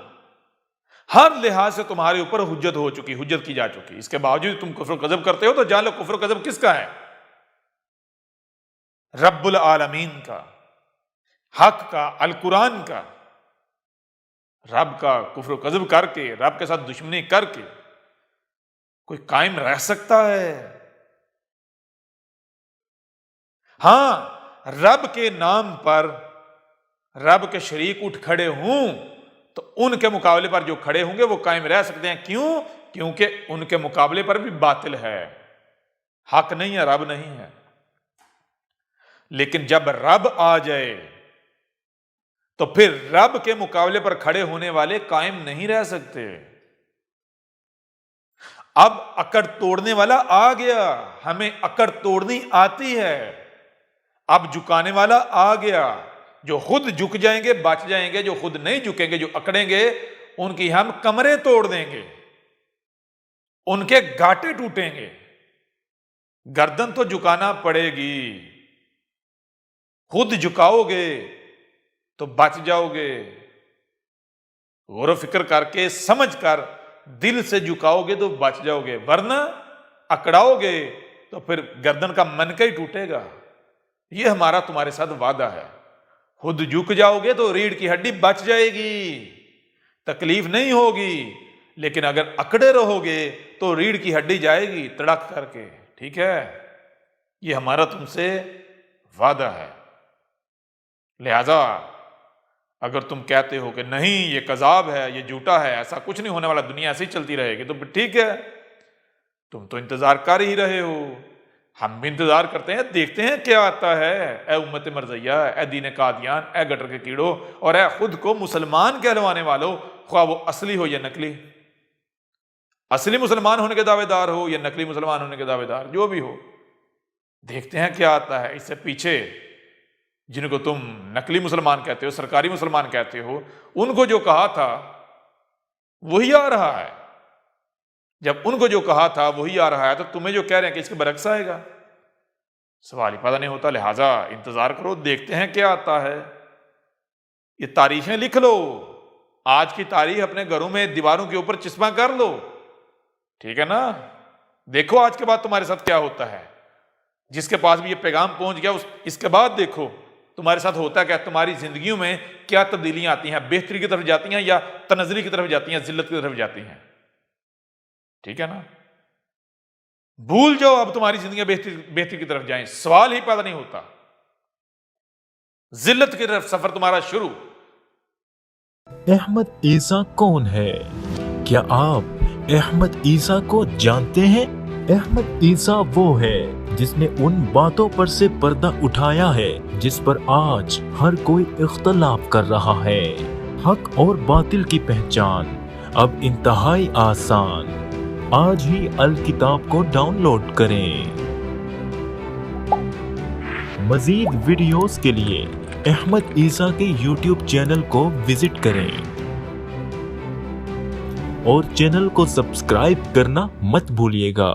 ہر لحاظ سے تمہارے اوپر حجت ہو چکی، حجت کی جا چکی، اس کے باوجود تم کفر و کذب کرتے ہو، تو جان لو کفر و کذب کس کا ہے؟ رب العالمین کا، حق کا، القرآن کا۔ رب کا کفر و کذب کر کے، رب کے ساتھ دشمنی کر کے کوئی قائم رہ سکتا ہے؟ ہاں، رب کے نام پر رب کے شریک اٹھ کھڑے ہوں تو ان کے مقابلے پر جو کھڑے ہوں گے وہ قائم رہ سکتے ہیں۔ کیوں؟ کیونکہ ان کے مقابلے پر بھی باطل ہے، حق نہیں ہے، رب نہیں ہے۔ لیکن جب رب آ جائے تو پھر رب کے مقابلے پر کھڑے ہونے والے قائم نہیں رہ سکتے۔ اب اکڑ توڑنے والا آ گیا، ہمیں اکڑ توڑنی آتی ہے۔ اب جھکانے والا آ گیا، جو خود جھک جائیں گے بچ جائیں گے، جو خود نہیں جھکیں گے، جو اکڑیں گے، ان کی ہم کمریں توڑ دیں گے، ان کے گاٹے ٹوٹیں گے۔ گردن تو جھکانا پڑے گی، خود جھکاؤ گے تو بچ جاؤ گے، غور و فکر کر کے سمجھ کر دل سے جھکاؤ گے تو بچ جاؤ گے، ورنہ اکڑاؤ گے تو پھر گردن کا منکا ہی ٹوٹے گا۔ یہ ہمارا تمہارے ساتھ وعدہ ہے، خود جھک جاؤ گے تو ریڑھ کی ہڈی بچ جائے گی، تکلیف نہیں ہوگی، لیکن اگر اکڑے رہو گے تو ریڑھ کی ہڈی جائے گی تڑک کر کے، ٹھیک ہے؟ یہ ہمارا تم سے وعدہ ہے۔ لہذا اگر تم کہتے ہو کہ نہیں یہ کذاب ہے، یہ جھوٹا ہے، ایسا کچھ نہیں ہونے والا، دنیا ایسے ہی چلتی رہے گی، تو پھر ٹھیک ہے، تم تو انتظار کر ہی رہے ہو، ہم بھی انتظار کرتے ہیں، دیکھتے ہیں کیا آتا ہے۔ اے امت مرضیہ، اے دین قادیان، اے گٹر کے کیڑوں، اور اے خود کو مسلمان کہلوانے والوں، خواہ وہ اصلی ہو یا نقلی، اصلی مسلمان ہونے کے دعوے دار ہو یا نقلی مسلمان ہونے کے دعوے دار، جو بھی ہو، دیکھتے ہیں کیا آتا ہے۔ اس سے پیچھے جن کو تم نقلی مسلمان کہتے ہو، سرکاری مسلمان کہتے ہو، ان کو جو کہا تھا وہی آ رہا ہے۔ جب ان کو جو کہا تھا وہی آ رہا ہے تو تمہیں جو کہہ رہے ہیں کہ اس کے برعکس آئے گا، سوال ہی پیدا نہیں ہوتا۔ لہٰذا انتظار کرو، دیکھتے ہیں کیا آتا ہے۔ یہ تاریخیں لکھ لو، آج کی تاریخ اپنے گھروں میں دیواروں کے اوپر چسپاں کر لو، ٹھیک ہے نا؟ دیکھو آج کے بعد تمہارے ساتھ کیا ہوتا ہے۔ جس کے پاس بھی یہ پیغام پہنچ گیا اس کے بعد دیکھو تمہارے ساتھ ہوتا ہے کیا، تمہاری زندگیوں میں کیا تبدیلیاں آتی ہیں، بہتری کی طرف جاتی ہیں یا تنزلی کی طرف جاتی ہیں، ذلت کی طرف جاتی ہیں، ٹھیک ہے نا؟ بھول جاؤ اب تمہاری زندگیاں بہتری کی طرف جائیں، سوال ہی پیدا نہیں ہوتا، ذلت کی طرف سفر تمہارا شروع۔ احمد عیسیٰ کون ہے؟ کیا آپ احمد عیسیٰ کو جانتے ہیں؟ احمد عیسیٰ وہ ہے جس نے ان باتوں پر سے پردہ اٹھایا ہے جس پر آج ہر کوئی اختلاف کر رہا ہے۔ حق اور باطل کی پہچان اب انتہائی آسان۔ آج ہی الکتاب کو ڈاؤن لوڈ کریں۔ مزید ویڈیوز کے لیے احمد عیسیٰ کے یوٹیوب چینل کو وزٹ کریں اور چینل کو سبسکرائب کرنا مت بھولیے گا۔